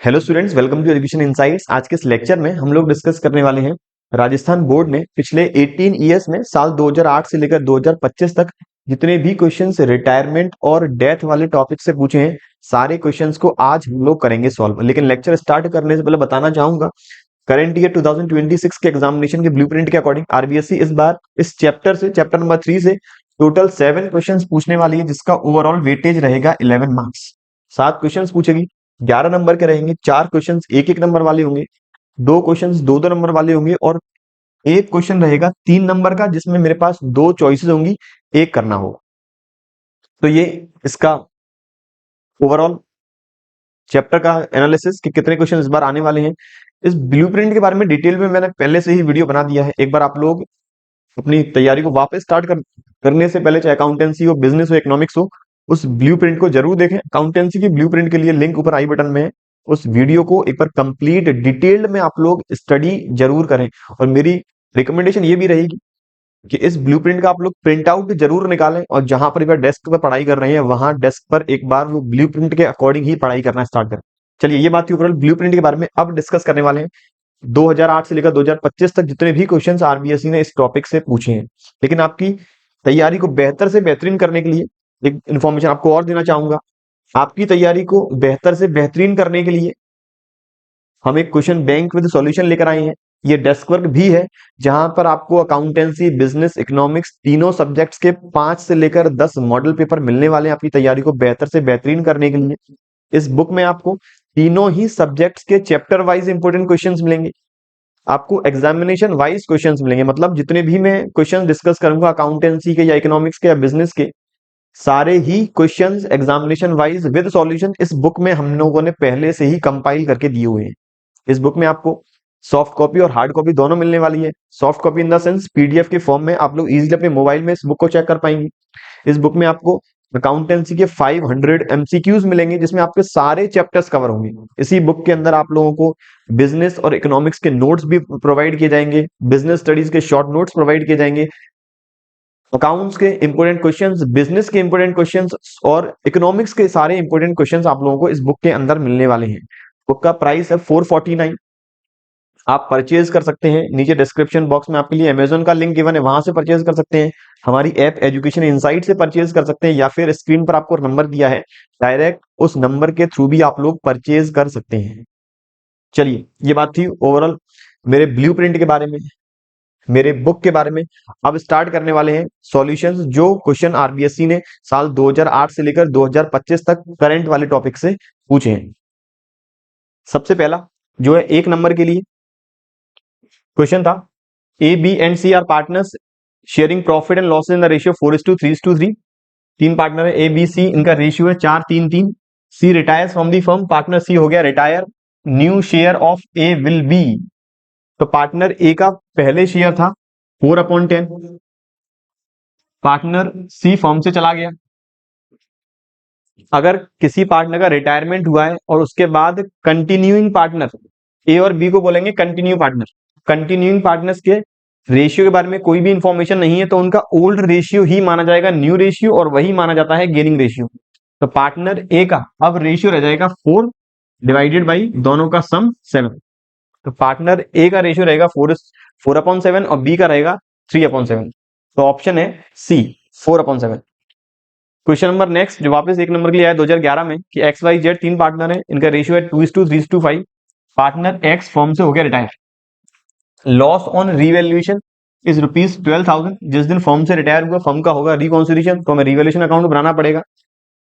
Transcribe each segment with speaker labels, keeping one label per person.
Speaker 1: Hello students, welcome to Education Insights. आज के इस लेक्चर में हम लोग डिस्कस करने वाले हैं राजस्थान बोर्ड ने पिछले 18 ईयर्स में साल 2008 से लेकर 2025 तक जितने भी क्वेश्चंस रिटायरमेंट और डेथ वाले टॉपिक से पूछे हैं, सारे क्वेश्चंस को आज हम लोग करेंगे सॉल्व। लेकिन लेक्चर स्टार्ट करने से पहले बताना चाहूंगा, करंट ईयर 2026 के एग्जामिनेशन के ब्लूप्रिंट के अकॉर्डिंग आरबीएससी इस बार इस चैप्टर से, चैप्टर नंबर 3 से टोटल 7 क्वेश्चंस पूछने वाली है, जिसका ओवरऑल वेटेज रहेगा 11 मार्क्स। 7 क्वेश्चंस पूछेगी, 11 नंबर के रहेंगे। 4 क्वेश्चंस 1-1 नंबर वाले होंगे, 2 क्वेश्चंस 2-2 नंबर वाले होंगे और एक क्वेश्चन रहेगा 3 नंबर का, जिसमें मेरे पास 2 चॉइसेस होंगी, एक करना होगा। तो ये इसका ओवरऑल चैप्टर का एनालिसिस कि कितने क्वेश्चन इस बार आने वाले हैं। इस ब्लूप्रिंट के बारे में डिटेल में मैंने पहले से ही वीडियो बना दिया है। एक बार आप लोग अपनी तैयारी को वापस स्टार्ट करने से पहले, चाहे अकाउंटेंसी हो, बिजनेस हो, इकोनॉमिक्स हो, उस ब्लूप्रिंट को जरूर देखें। अकाउंटेंसी की ब्लूप्रिंट के लिए लिंक ऊपर आई बटन में है, उस वीडियो को एक बार कंप्लीट डिटेल्ड में आप लोग स्टडी जरूर करें। और मेरी रिकमेंडेशन ये भी रहेगी कि इस ब्लूप्रिंट का आप लोग प्रिंट आउट जरूर निकालें और जहां पर एक बार डेस्क पर पढ़ाई कर रहे हैं, वहां डेस्क पर एक बार वो ब्लूप्रिंट के अकॉर्डिंग ही पढ़ाई करना स्टार्ट करें। चलिए, ये बात थी ओवरऑल ब्लूप्रिंट के बारे में। अब डिस्कस करने वाले हैं 2008 से लेकर 2025 तक जितने भी क्वेश्चंस आरबीएससी ने इस टॉपिक से पूछे हैं। लेकिन आपकी तैयारी को बेहतर से बेहतरीन करने के लिए एक इन्फॉर्मेशन आपको और देना चाहूंगा। आपकी तैयारी को बेहतर से बेहतरीन करने के लिए हम एक क्वेश्चन बैंक विद सॉल्यूशन लेकर आए हैं। ये डेस्क वर्क भी है, जहां पर आपको अकाउंटेंसी, बिजनेस, इकोनॉमिक्स तीनों सब्जेक्ट्स के 5 से लेकर 10 मॉडल पेपर मिलने वाले हैं आपकी तैयारी को बेहतर से बेहतरीन करने के लिए। इस बुक में आपको तीनों ही सब्जेक्ट्स के चैप्टर वाइज इंपोर्टेंट क्वेश्चंस मिलेंगे, आपको एग्जामिनेशन वाइज क्वेश्चंस मिलेंगे। मतलब जितने भी मैं क्वेश्चन डिस्कस करूंगा अकाउंटेंसी के या इकोनॉमिक्स के या बिजनेस के, सारे ही questions examination wise with solution इस बुक में हम लोगों ने पहले से ही कंपाइल करके दिए हुए हैं। इस बुक में आपको सॉफ्ट कॉपी और हार्ड कॉपी दोनों मिलने वाली है। Soft copy in the sense PDF के फॉर्म में आप लोग इजीली अपने मोबाइल में इस बुक को चेक कर पाएंगे। इस बुक में आपको अकाउंटेंसी के 500 एमसीक्यूज मिलेंगे, जिसमें आपके सारे चैप्टर्स कवर होंगे। इसी बुक के अंदर आप लोगों को बिजनेस और इकोनॉमिक्स के नोट्स भी प्रोवाइड किए जाएंगे, बिजनेस स्टडीज के शॉर्ट नोट्स प्रोवाइड किए जाएंगे, अकाउंट्स के इंपोर्टेंट क्वेश्चंस, बिजनेस के इंपोर्टेंट क्वेश्चंस और इकोनॉमिक्स के सारे इंपोर्टेंट क्वेश्चंस आप लोगों को इस बुक के अंदर मिलने वाले हैं। बुक का प्राइस है 449। आप परचेज कर सकते हैं, नीचे डिस्क्रिप्शन बॉक्स में आपके लिए अमेजोन का लिंक गिवन है, वहां से परचेज कर सकते हैं। हमारी ऐप एजुकेशन इनसाइट से परचेज कर सकते हैं, या फिर स्क्रीन पर आपको नंबर दिया है, डायरेक्ट उस नंबर के थ्रू भी आप लोग परचेज कर सकते हैं। चलिए, ये बात थी ओवरऑल मेरे ब्लूप्रिंट के बारे में, मेरे बुक के बारे में। अब स्टार्ट करने वाले हैं सॉल्यूशंस, जो क्वेश्चन आरबीएससी ने साल 2008 से लेकर 2025 तक करंट वाले टॉपिक से पूछे हैं। सबसे पहला जो है 1 नंबर के लिए क्वेश्चन था, A B and C are partners sharing profit and losses in the ratio 4:3:3। 3 partner है, ए बी सी, इनका रेशियो है 4:3:3। C retires from the firm, partner C हो गया retire, new share of A will be. तो partner A का पहले share था 4/10, partner C firm से चला गया। अगर किसी पार्टनर का रिटायरमेंट हुआ है और उसके बाद कंटिन्यूइंग पार्टनर, ए और बी को बोलेंगे कंटिन्यू पार्टनर, कंटिन्यूइंग पार्टनर्स के रेशियो के बारे में कोई भी इंफॉर्मेशन नहीं है, तो उनका ओल्ड रेशियो ही माना जाएगा न्यू रेशियो, और वही माना जाता है गेनिंग रेशियो। तो पार्टनर ए का अब रेशियो रह जाएगा 4 डिवाइडेड बाई दोनों का सम 7। तो पार्टनर ए का रेशियो रहेगा 4/7 और बी का रहेगा 3/7। तो ऑप्शन है सी, 4/7। क्वेश्चन नंबर नेक्स्ट जो वापस 1 नंबर के लिए आया 2011 में, कि एक्स वाई जेड 3 पार्टनर है, इनका रेशियो है 2:3:5। पार्टनर एक्स फर्म से हो गया retire, loss on revaluation is ₹12,000। जिस दिन फर्म से रिटायर हुआ, फर्म का होगा रिकॉन्सिलिएशन, तो हमें रिवैल्यूएशन अकाउंट बनाना पड़ेगा।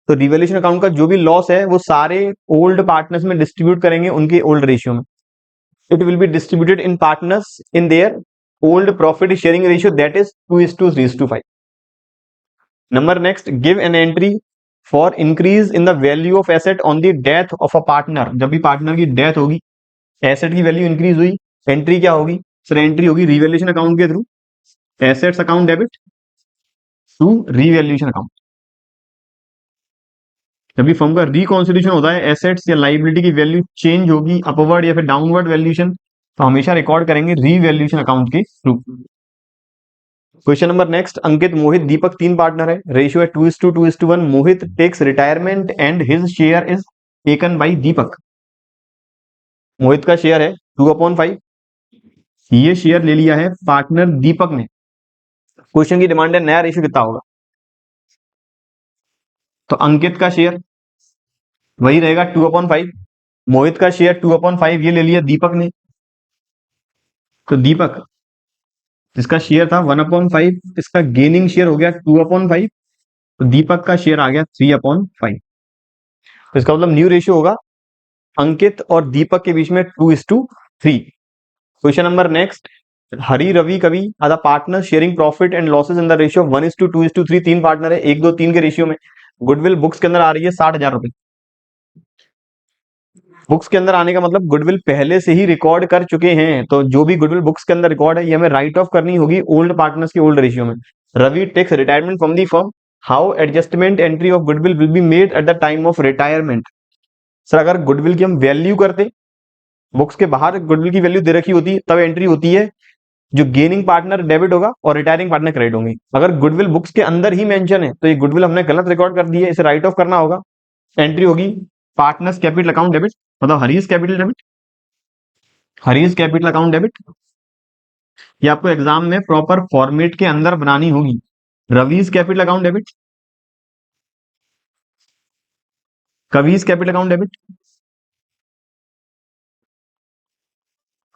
Speaker 1: तो रिवैल्यूएशन अकाउंट का जो भी लॉस है वो सारे ओल्ड पार्टनर्स में डिस्ट्रीब्यूट करेंगे उनके ओल्ड रेशियो में। It will be distributed in partners in their old profit sharing ratio, that is 2:3:5। Number next, give an entry for increase in the value of asset on the death of a partner. जब भी partner की death होगी, asset की value increase हुई, entry क्या होगी sir? Entry होगी revaluation account के through, assets account debit to revaluation account. जब भी फर्म का रिकॉन्सिलिएशन होता है, एसेट्स या लाइबिलिटी की वैल्यू चेंज होगी, अपवर्ड या फिर डाउनवर्ड वैल्यूएशन, तो हमेशा रिकॉर्ड करेंगे रिवैल्यूएशन अकाउंट के through. Question number next, Ankit, Mohit, Deepak 3 partner है, रेशियो है 2:2:1। Mohit takes retirement and his share is taken by Deepak. Mohit का शेयर है 2/5, ये शेयर ले लिया है पार्टनर दीपक ने। क्वेश्चन की डिमांड है नया रेशियो कितना होगा, तो अंकित का शेयर वही रहेगा 2/5, मोहित का शेयर 2/5 ये ले लिया दीपक ने, तो दीपक जिसका शेयर था 1/5, इसका गेनिंग शेयर हो गया 2/5, तो दीपक का शेयर आ गया 3/5। तो इसका मतलब न्यू रेशियो होगा अंकित और दीपक के बीच में 2:3। Question number next, Hari Ravi Kavi are the partner sharing profit and losses in the ratio 1:2:3। तीन पार्टनर है, 1:2:3 के रेशियो में। गुडविल बुक्स के अंदर आ रही है 60,000 रुपए। बुक्स के अंदर आने का मतलब गुडविल पहले से ही रिकॉर्ड कर चुके हैं, तो जो भी गुडविल बुक्स के अंदर रिकॉर्ड है ये हमें राइट ऑफ करनी होगी ओल्ड पार्टनर्स के ओल्ड रेशियो में। Ravi takes retirement from the firm, how adjustment entry of goodwill will be made at the time of retirement. Sir अगर गुडविल की हम वैल्यू करते, बुक्स के बाहर गुडविल की वैल्यू दे रखी होती तब एंट्री होती है, जो गेनिंग पार्टनर डेबिट होगा और रिटायरिंग पार्टनर क्रेडिट होंगे। अगर गुडविल बुक्स के अंदर ही मेंशन है तो ये गुडविल हमने गलत रिकॉर्ड कर दी है, इसे राइट ऑफ करना होगा। एंट्री होगी पार्टनर्स कैपिटल अकाउंट डेबिट, मतलब Hari's capital debit, Hari's capital account debit. ये आपको एग्जाम में प्रॉपर फॉर्मेट के अंदर बनानी होगी। Ravi's capital account debit, Kavi's capital account debit,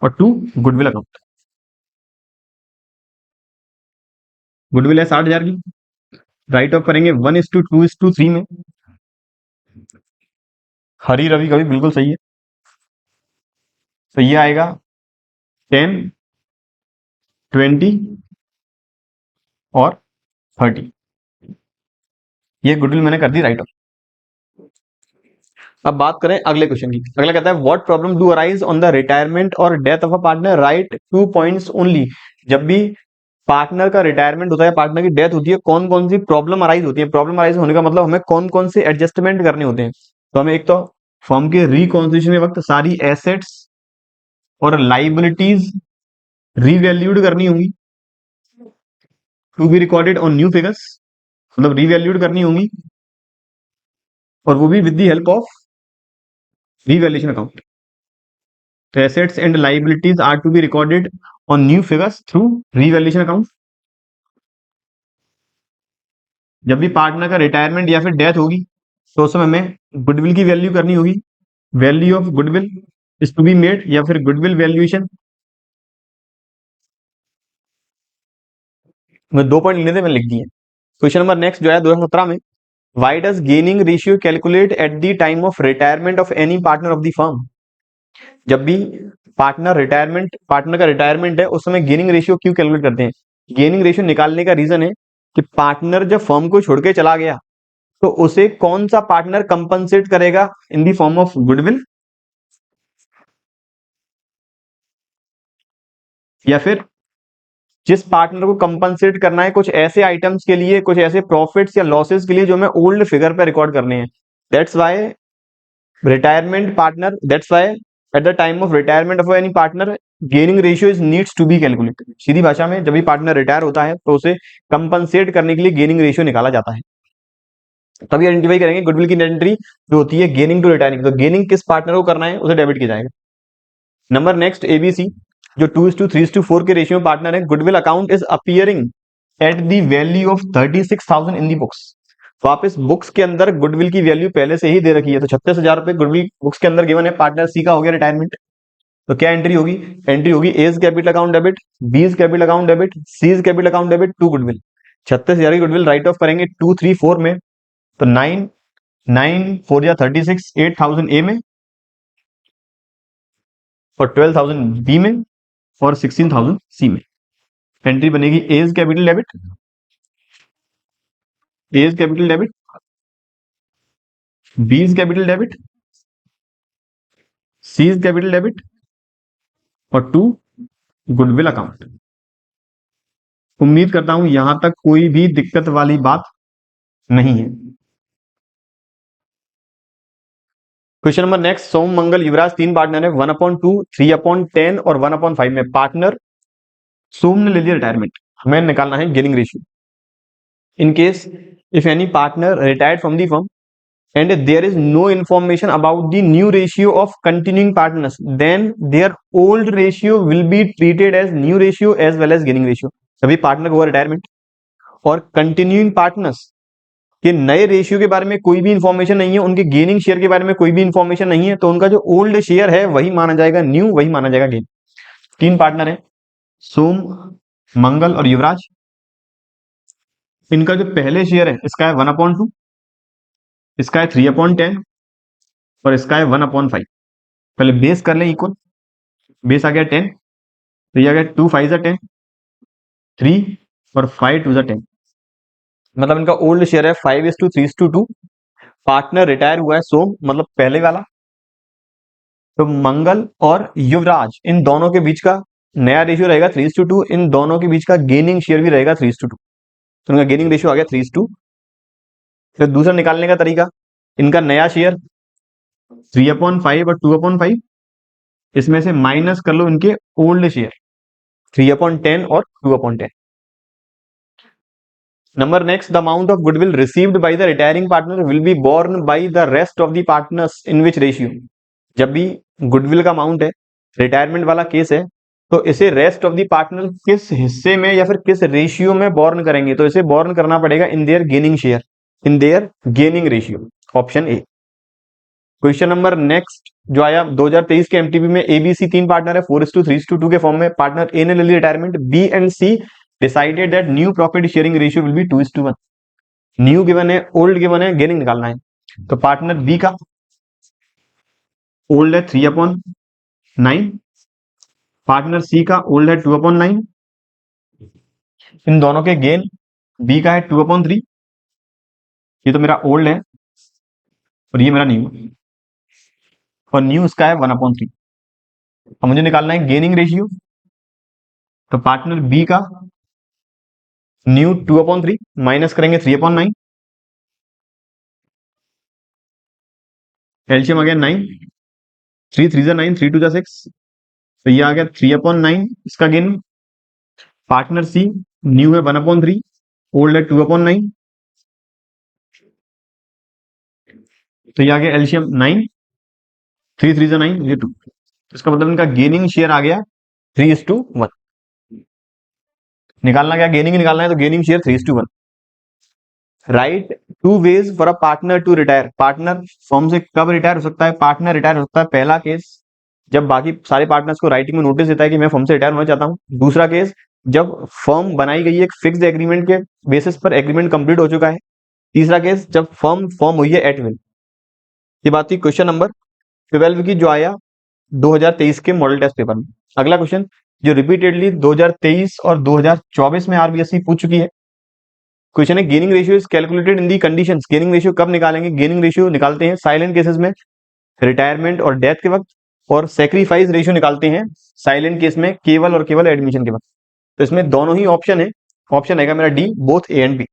Speaker 1: और 2 गुडविल अकाउंट। गुडविल है 60,000 की, राइट ऑफ करेंगे 1:2:3 में। हरी रवि कवि बिल्कुल सही है, तो ये आएगा 10, 20 और 30। ये गुडविल मैंने कर दी राइट ऑफ। अब बात करें अगले क्वेश्चन की। अगला कहता है what problem do arise on the retirement और death of a partner, right 2 points only. जब भी पार्टनर का रिटायरमेंट होता है, पार्टनर की डेथ होती है, कौन कौन सी प्रॉब्लम अराइज होती है। प्रॉब्लम अराइज होने का मतलब हमें कौन कौन से एडजस्टमेंट करने होते हैं। तो हमें एक तो फर्म के रिकॉन्स्टिट्यूशन के वक्त सारी एसेट्स और लाइबिलिटीज रीवैल्यूड करनी होंगी, to be recorded on new figures, मतलब रीवैल्यूड करनी होंगी, और वो भी with the help of revaluation account. तो assets and liabilities are to be recorded on new figures through revaluation account. जब भी पार्टनर का रिटायरमेंट या फिर डेथ होगी तो उस समय हमें गुडविल की वैल्यू करनी होगी, value of goodwill is to be made, या फिर गुडविल वैल्यूएशन। मैं 2 पॉइंट लेने थे, मैंने लिख दिए। क्वेश्चन नंबर नेक्स्ट जो है 2017 में, why does gaining ratio calculate at the time of retirement of any partner of the firm. जब भी पार्टनर का रिटायरमेंट है उस समय गेनिंग रेशियो क्यों कैलकुलेट करते हैं। गेनिंग रेशियो निकालने का रीजन है कि पार्टनर जब फर्म को छोड़ के चला गया तो उसे कौन सा पार्टनर कंपनसेट करेगा इन दी फॉर्म ऑफ गुडविल, या फिर जिस पार्टनर को कंपनसेट करना है कुछ ऐसे आइटम्स के लिए, कुछ ऐसे प्रॉफिट्स या लॉसेस के लिए जो हमें ओल्ड फिगर पे रिकॉर्ड करने हैं। That's why retirement partner, that's why at the time of retirement of any partner gaining ratio is needs to be calculated. सीधी भाषा में जब भी पार्टनर रिटायर होता है तो उसे कंपनसेट करने के लिए गेनिंग रेशियो निकाला जाता है। तभी आइडेंटिफाई करेंगे गुडविल की नेट एंट्री जो होती है गेनिंग टू रिटायरिंग, तो गेनिंग किस पार्टनर को करना है उसे डेबिट किया जाएगा। नंबर नेक्स्ट एबीसी जो 2:3:4 के रेशियो में पार्टनर है, goodwill account is appearing at the value of 36,000 in the books. तो आप इस बुक्स के अंदर गुडविल की वैल्यू पहले से ही दे रखी है, तो 36,000 रुपए गुडविल बुक्स के अंदर गिवन है। पार्टनर सी का हो गया रिटायरमेंट, तो क्या एंट्री होगी, एंट्री होगी A's capital account debit, B's capital account debit, C's capital account debit to goodwill. 36,000 की गुडविल राइट ऑफ करेंगे 2, 3, 4 में, तो 9, 9 4 या 36, 8,000 ए में, और 12,000 बी में, और 16,000 सी में। एंट्री बनेगी A's capital debit, A's capital debit, B's capital debit, C's capital debit, और 2 गुडविल अकाउंट। उम्मीद करता हूं यहां तक कोई भी दिक्कत वाली बात नहीं है। क्वेश्चन नंबर नेक्स्ट, सोम मंगल युवराज तीन पार्टनर है, 1/2, 3/10 और 1/5 में। पार्टनर सोम ने ले लिया रिटायरमेंट, हमें निकालना है gaining ratio. In case if any partner retired from the firm, and there is no information about the new ratio of continuing partners, then their old ratio will be treated as new ratio as well as gaining ratio. सभी partner को retirement और continuing partners के नए ratio के बारे में कोई भी इंफॉर्मेशन नहीं है, उनके गेनिंग शेयर के बारे में कोई भी इंफॉर्मेशन नहीं है, तो उनका जो ओल्ड शेयर है वही माना जाएगा न्यू, वही माना जाएगा गेन। तीन पार्टनर है, सोम, मंगल और युवराज। इनका जो पहले शेयर है इसका है 1/2, इसका है 3/10 और इसका है 1/5। पहले बेस कर ले इक्वल, बेस आ गया 10, तो ये आ गया 2 5 10, 3 और 5 2 10, मतलब इनका ओल्ड शेयर है 5:3:2। पार्टनर रिटायर हुआ है सोम, मतलब पहले वाला, तो मंगल और युवराज इन दोनों के बीच का नया रेशियो रहेगा 3:2। इन दोनों के बीच का गेनिंग शेयर भी रहेगा 3:2, तो इनका गेनिंग रेशियो आ गया 3:2। फिर दूसरा निकालने का तरीका, इनका नया शेयर 3/5 और 2/5, इसमें से माइनस कर लो इनके ओल्ड शेयर 3/10 और 2/10। Number next, the amount of goodwill received by the retiring partner will be borne by the rest of the partners in which ratio. जब भी गुडविल का अमाउंट है, रिटायरमेंट वाला केस है, तो इसे रेस्ट ऑफ द पार्टनर किस हिस्से में या फिर किस रेशियो में बोर्न करेंगे, तो इसे बोर्न करना पड़ेगा in their gaining share, in their gaining ratio, option A. Question number next जो आया 2023 के एमटीबी में, एबीसी तीन पार्टनर है 4:3:2 के फॉर्म में। पार्टनर ए ने ले ली retirement, B and C decided that new profit sharing ratio will be 2:1। New given है, ओल्ड गिवन है, गेनिंग निकालना है। तो पार्टनर बी का ओल्ड है 3/9, पार्टनर सी का ओल्ड है 2/9। इन दोनों के गेन, बी का है 2/3, ये तो मेरा ओल्ड है और ये मेरा न्यू, और न्यू इसका है 1/3। अब मुझे निकालना है गेनिंग रेशियो, तो पार्टनर बी का न्यू 2/3 माइनस करेंगे 3/9, एलसीएम आ गया 9, 3 3 9, 3 2 6, तो ये आ गया 3/9 इसका गेन। पार्टनर सी न्यू है 1/3, ओल्ड है 2/9, तो ये आ गया एलसीएम 9, 3 3 9, ये 2, इसका मतलब इनका गेनिंग शेयर आ गया 3:1। निकालना क्या, गेनिंग निकालना है, तो gaining share 3:1। Write two ways for a partner to retire. Partner firm से कब रिटायर हो सकता है? पार्टनर रिटायर हो सकता है, पहला केस जब बाकी सारे पार्टनर्स को राइटिंग में नोटिस देता है कि मैं फर्म से रिटायर होना चाहता हूं। दूसरा केस जब फर्म बनाई गई है एक फिक्स्ड एग्रीमेंट के बेसिस पर, एग्रीमेंट कंप्लीट हो चुका है। तीसरा केस जब फर्म फॉर्म हुई है एट विल। ये बात थी क्वेश्चन नंबर 12 की जो आया 2023 के मॉडल टेस्ट पेपर में। अगला क्वेश्चन जो रिपीटेडली 2023 और 2024 में आरबीएससी पूछ चुकी है, क्वेश्चन है gaining ratio is calculated in the conditions. Gaining ratio कब निकालेंगे? गेनिंग रेशियो निकालते हैं साइलेंट केसेस में, रिटायरमेंट और डेथ के वक्त, और सेक्रीफाइस रेशियो निकालते हैं साइलेंट केस में केवल और केवल एडमिशन के वक्त। तो इसमें दोनों ही ऑप्शन है, ऑप्शन आएगा मेरा D, both A and B.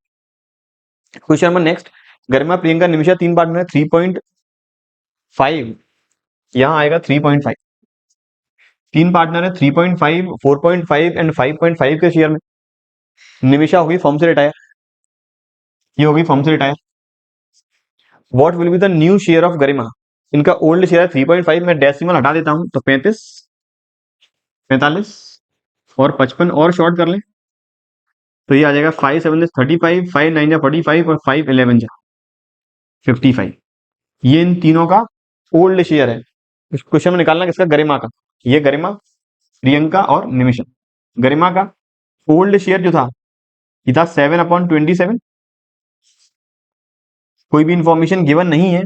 Speaker 1: Question number next, Garima Priyanka Nimisha तीन पार्टनर है 3.5, यहां आएगा 3.5। तीन पार्टनर है 3.5, 4.5 एंड 5.5 के शेयर में। निमिषा होगी फर्म से रिटायर, ये होगी फर्म से retire. What will be the new share of Garima? इनका ओल्ड शेयर है 3.5, मैं डेसिमल हटा देता हूं, तो 35, 45 और 55 और शॉर्ट कर लें, तो ये आ जाएगा 5 7 35, 5 9 45 और 5 11 55। ये इन तीनों का ओल्ड शेयर है। इस क्वेश्चन में निकालना किसका? गरिमा का। ये गरिमा, प्रियंका और निमिषा। गरिमा का ओल्ड शेयर जो था ये था 7/27, कोई भी इंफॉर्मेशन गिवन नहीं है,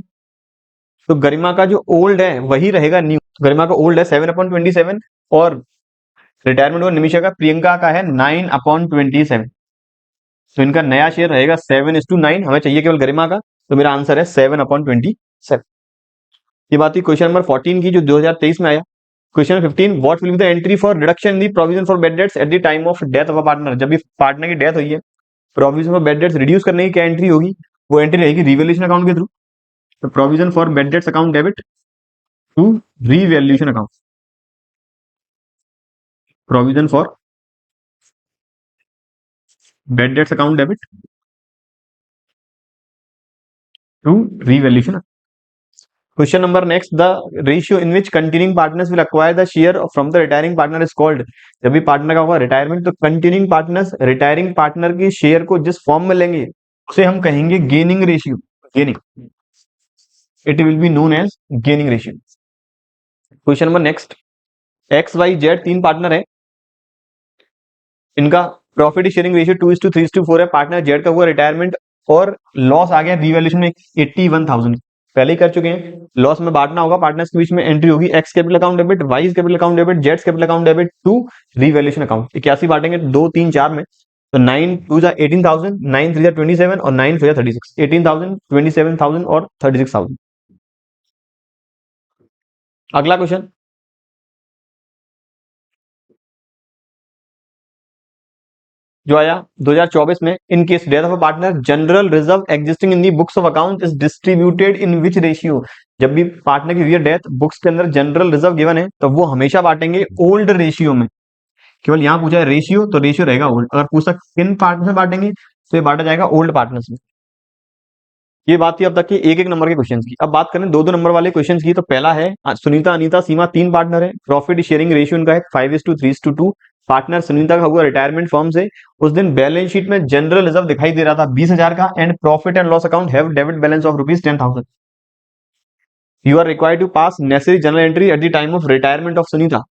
Speaker 1: तो गरिमा का जो ओल्ड है वही रहेगा न्यू। गरिमा का ओल्ड है 7/27 और रिटायरमेंट और निमिषा का, प्रियंका का है 9/27। तो इनका नया शेयर रहेगा 7:9, हमें चाहिए केवल गरिमा का, तो मेरा आंसर है 7/27। ये बात थी क्वेश्चन नंबर 14 की जो 2023 में आया। Question 15, what will be the entry for reduction in the provision for bad debts at the time of death of a partner? जब भी पार्टनर की डेथ हुई है, provision for bad debts reduce करने की क्या एंट्री होगी? वो एंट्री रहेगी रिवैल्यूएशन अकाउंट के थ्रू। तो provision for bad debts account debit to revaluation account, provision for bad debts account debit to revaluation. Question number next, the ratio in which continuing partners will acquire the share from the retiring partner is called. जब भी partner का होगा retirement तो continuing partners retiring partner की share को जिस form में लेंगे उसे हम कहेंगे gaining ratio. Gaining, it will be known as gaining ratio. Question number next, X Y Z तीन पार्टनर है, इनका प्रॉफिट शेयरिंग रेशियो 2:3:4 है। पार्टनर जेड का हुआ रिटायरमेंट और लॉस आ गया रिवैल्यूएशन में 81,000, पहले ही कर चुके हैं। लॉस में बांटना होगा, पार्टनर्स के बीच में एंट्री होगी X capital account debit, Y capital account debit, जेड्स capital account debit to revaluation account. 81 बांटेंगे 2 3 4 में, तो 9 2 जा 18,000, 9 3 जा 27 और 9 4 जा 36, 18,000, 27,000 और 36,000। अगला क्वेश्चन, जो आया 2024 में, in case death of a partner general reserve existing in the books of account is distributed in which ratio. जब भी पार्टनर की हुई है डेथ, बुक्स के अंदर जनरल रिजर्व गिवन है तो वो हमेशा बांटेंगे ओल्ड रेशियो में। केवल यहां पूछा है रेशियो तो रेशियो रहेगा ओल्ड। अगर पूछा किन पार्टनर में बांटेंगे तो ये बांटा जाएगा ओल्ड पार्टनर्स में। ये बात थी अब तक की एक एक नंबर के क्वेश्चन की। अब बात करें दो दो नंबर वाले क्वेश्चन की, तो पहला है सुनीता अनीता सीमा तीन पार्टनर है, प्रॉफिट शेयरिंग रेशियो इनका है 5:3:2। पार्टनर सुनीता का हुआ रिटायरमेंट फर्म से, उस दिन बैलेंस शीट में जनरल रिजर्व दिखाई दे रहा था 20,000 का and profit and loss account have debit balance of ₹10,000। You are required to pass necessary journal entry at the time of retirement of Sunita.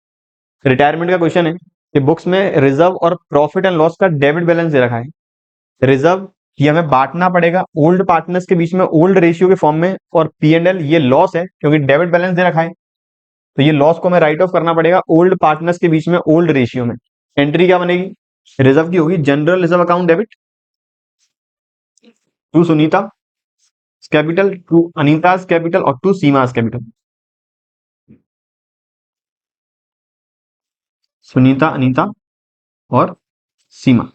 Speaker 1: Retirement का क्वेश्चन है कि बुक्स में रिजर्व और प्रॉफिट एंड लॉस का डेबिट बैलेंस दे रखा है। Reserve ये हमें बांटना पड़ेगा ओल्ड पार्टनर्स के बीच में ओल्ड रेशियो के फॉर्म में, और पी एंड एल ये लॉस है क्योंकि डेबिट बैलेंस दे रखा है, तो ये लॉस को हमें राइट ऑफ करना पड़ेगा ओल्ड पार्टनर्स के बीच में ओल्ड रेशियो में। एंट्री क्या बनेगी, रिजर्व की होगी general reserve account debit to Sunita capital, to Anita capital और टू सीमा कैपिटल। सुनीता अनीता और सीमा।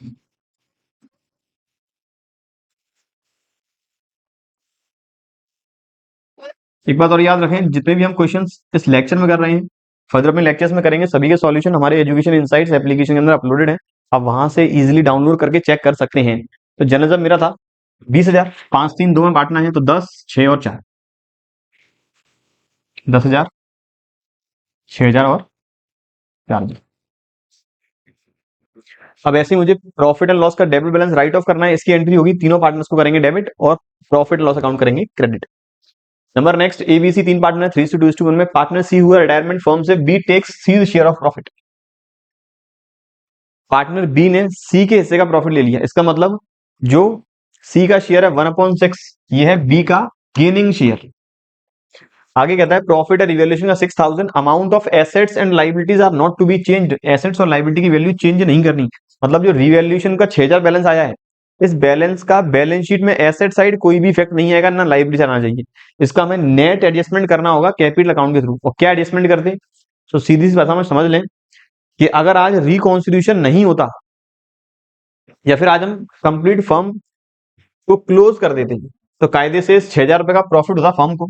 Speaker 1: एक बात और याद रखें, जितने भी हम क्वेश्चंस इस लेक्चर में कर रहे हैं फर्दर अपने लेक्चर्स में करेंगे, सभी के सॉल्यूशन हमारे एजुकेशन इनसाइट्स एप्लीकेशन के अंदर अपलोडेड है। आप वहां से इजीली डाउनलोड करके चेक कर सकते हैं। तो जनरल मेरा था 20,000, 5 3 2 में बांटना है तो 10 6 और 4, 10,000 6,000 और 4,000। अब ऐसे ही मुझे प्रॉफिट एंड लॉस का डेबिट बैलेंस राइट ऑफ करना है, इसकी एंट्री होगी तीनों पार्टनर्स को करेंगे डेबिट और प्रॉफिट लॉस अकाउंट करेंगे क्रेडिट। नंबर नेक्स्ट, एबीसी तीन पार्टनर 3:2:1 में, पार्टनर सी हुआ रिटायरमेंट फर्म से, B takes C share of profit. Partner B ने सी के हिस्से का प्रॉफिट ले लिया, इसका मतलब जो सी का शेयर है 1/6, ये है बी का गेनिंग शेयर। आगे कहता है प्रॉफिट है रिवैल्यूएशन का 6,000, amount of assets and liabilities are not to be changed. Assets और लाइबिलिटी की वैल्यू चेंज नहीं करनी, मतलब जो रिवैल्यूएशन का 6,000 बैलेंस आया है, इस बैलेंस का बैलेंस शीट में एसेट साइड कोई भी इफेक्ट नहीं आएगा, ना लाइबिलिटी आना चाहिए। इसका हमें नेट एडजस्टमेंट करना होगा कैपिटल अकाउंट के थ्रू। और क्या एडजस्टमेंट करते, तो सीधी सी भाषा में समझ लें कि अगर आज रिकॉन्स्टिट्यूशन नहीं होता या फिर आज हम कंप्लीट फर्म को क्लोज कर देते तो कायदे से 6,000 रुपए का प्रॉफिट होता फर्म को,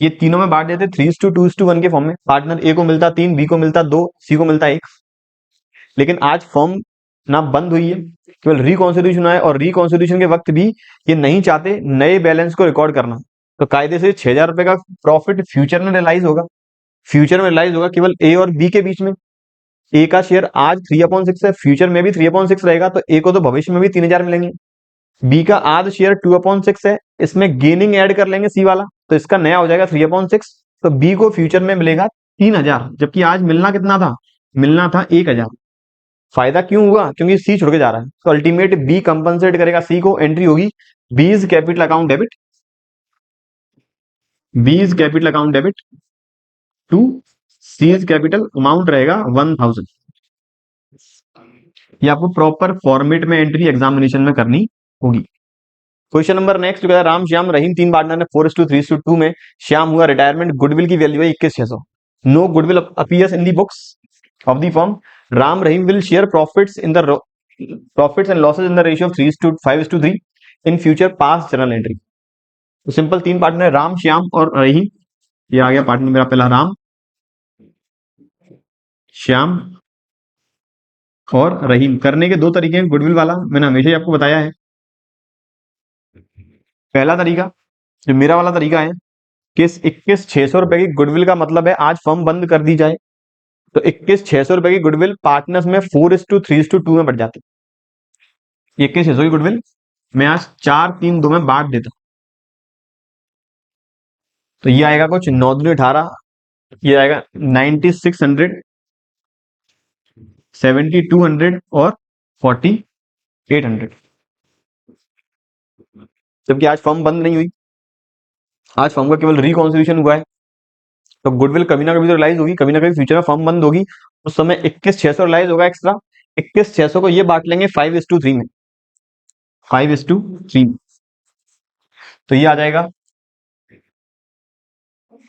Speaker 1: ये तीनों में बांट देते 3:2:1 के फॉर्म में। पार्टनर ए को मिलता 3, बी को मिलता 2, सी को मिलता 1। लेकिन आज फर्म ना बंद हुई है, केवल रिकॉन्स्टिट्यूशन है, और रिकॉन्स्टिट्यूशन के वक्त भी ये नहीं चाहते नए बैलेंस को रिकॉर्ड करना, तो कायदे से 6,000 रुपए का प्रॉफिट फ्यूचर में रियलाइज होगा। फ्यूचर में रियलाइज होगा केवल ए और बी के बीच में। ए का शेयर आज 3/6 है, फ्यूचर में भी 3/6 रहेगा, तो ए को तो भविष्य में भी 3,000 मिलेंगे। बी का आज शेयर 2/6 है, इसमें गेनिंग ऐड कर लेंगे सी वाला, तो इसका नया हो जाएगा 3/6, तो बी को फ्यूचर में मिलेगा 3,000, जबकि आज मिलना कितना था, मिलना था 1,000। फायदा क्यों हुआ, क्योंकि सी छोड़ के जा रहा है, तो अल्टीमेट बी कंपनसेट करेगा सी को। एंट्री होगी B's capital account debit, B's capital account debit to C's capital, amount रहेगा 1,000। ये आपको प्रॉपर फॉर्मेट में एंट्री एग्जामिनेशन में करनी होगी। Question number next, Ram Shyam Rahim तीन पार्टनर ने 4:3:2 में, श्याम हुआ रिटायरमेंट, गुडविल की वैल्यू है 21,600, no goodwill appears in the books of the firm, Ram Rahim will share profits in the profits and losses in the ratio of 3:5:3 in future pass journal entry. तो simple तीन partner है राम श्याम और रहीम, ये आ गया partner मेरा पहला राम, श्याम और रहीम। करने के दो तरीके हैं गुडविल वाला, मैंने हमेशा ही आपको बताया है। पहला तरीका जो मेरा वाला तरीका है कि इस 21,600 रुपए की गुडविल का मतलब है आज फर्म बंद कर दी जाए, तो 21,600 रुपए की गुडविल पार्टनर्स में 4:3:2 में बढ़ जाती है। 21,600 की गुडविल मैं आज 4-3-2 में बांट देता हूं। तो ये आएगा कुछ 9-18, ये आएगा 9600, 7200 और 4800। जबकि आज फर्म बंद नहीं हुई, आज फर्म का केवल रिकॉन्सिलिएशन हुआ है। तो गुडविल कभी ना कभी तो रिलाइज होगी, कभी ना कभी फ्यूचर में फर्म बंद होगी, उस समय 21,600 रिलाइज होगा एक्स्ट्रा। 21,600 को ये बांट लेंगे 5:3 में, 5:3। तो ये आ जाएगा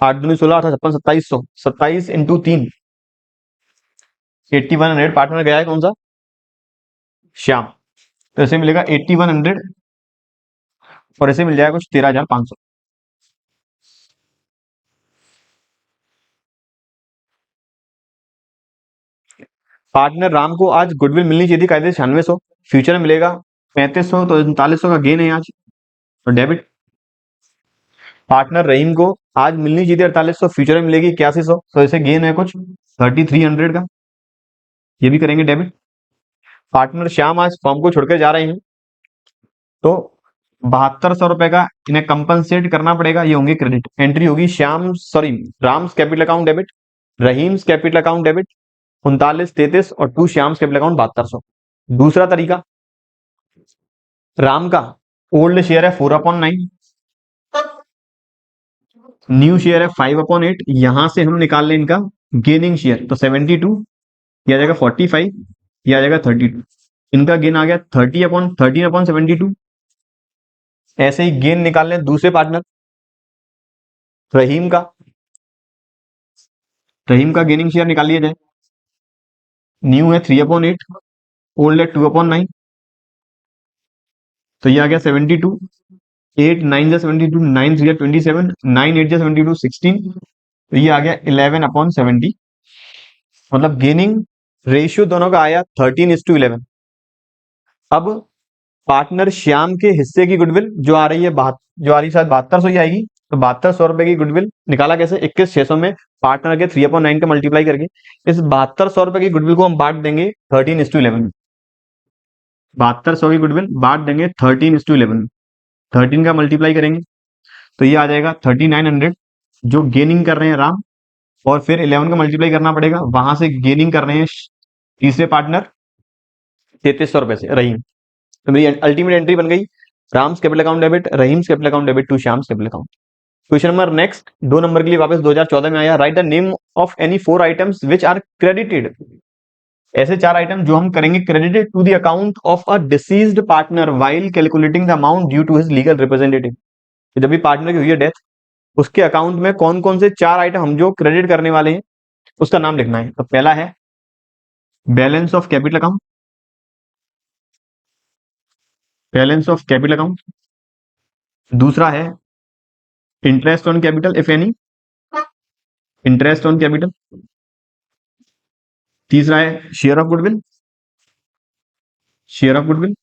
Speaker 1: 8 दूनी 16, 8 छप्पन 2700, 27 × 3, 8100। पार्टनर गया है कौन सा? श्याम। तो इसे मिलेगा 8100 और इसे मिल जाएगा कुछ 13,500। पार्टनर राम को आज गुडविल मिलनी चाहिए थी कायदे 9600, फ्यूचर में मिलेगा 3500, तो 3900 का गेन है आज, तो डेबिट। पार्टनर रहीम को आज मिलनी चाहिए थी 4800, फ्यूचर में मिलेगी 8100, तो इसे गेन है कुछ 3300 का, ये भी करेंगे डेबिट। पार्टनर श्याम आज फर्म को छोड़कर जा रहे हैं, तो 7200 रुपए का इन्हें कंपनसेट करना पड़ेगा, ये होंगे क्रेडिट। एंट्री होगी Shyam sorry Ram's capital account debit, Rahim's capital account debit 3933 और टू श्याम्स कैपिटल अकाउंट 7200। दूसरा तरीका, राम का ओल्ड शेयर है 4/9, न्यू शेयर है 5/8, यहां से हम निकाल लें इनका गेनिंग शेयर, तो 72, यह आ जाएगा 45, यह आ जाएगा 32। इनका गेन आ गया 13/72। ऐसे ही गेन निकाल लें दूसरे पार्टनर रहीम का, रहीम का गेनिंग शेयर निकाल लिया जाए। न्यू है 3/8, ओल्ड है 2/9, तो ये आ गया 72। 8 9 जा 72, 9 3 जा 27, 9 8 जा 72, 16, तो ये आ गया 11/70। मतलब गेनिंग रेशियो दोनों का आया 13:11। अब पार्टनर श्याम के हिस्से की गुडविल जो आ रही है जो आ रही है शायद 7200 ही आएगी, तो 7200 रुपए की गुडविल निकाला कैसे? 21,600 में पार्टनर के 3/9 का मल्टीप्लाई करके इस 7200 रुपए की गुडविल को हम बांट देंगे 13:11। 7200 की गुडविल बांट देंगे 13:11, 13 का मल्टीप्लाई करेंगे तो ये आ जाएगा 3900, जो गेनिंग कर रहे हैं राम, और फिर 11 का मल्टीप्लाई करना पड़ेगा, वहां से गेनिंग कर रहे हैं तीसरे पार्टनर 3300 रुपए से रहीम। तो मेरी अल्टीमेट एंट्री बन गई Ram's capital account debit, Rahim's capital account debit to Shyam's capital account. Question number next 2 number के लिए वापस 2014 में आया। Write the name of any 4 items which are credited. ऐसे 4 आइटम जो हम करेंगे credited to the account of a deceased partner while calculating the amount due to his legal representative. जब भी पार्टनर की हुई है डेथ, उसके अकाउंट में कौन कौन से 4 आइटम हम जो क्रेडिट करने वाले हैं उसका नाम लिखना है। तो पहला है balance of capital account, balance of capital account. दूसरा है interest on capital if any, interest on capital. तीसरा है share of goodwill, share of goodwill.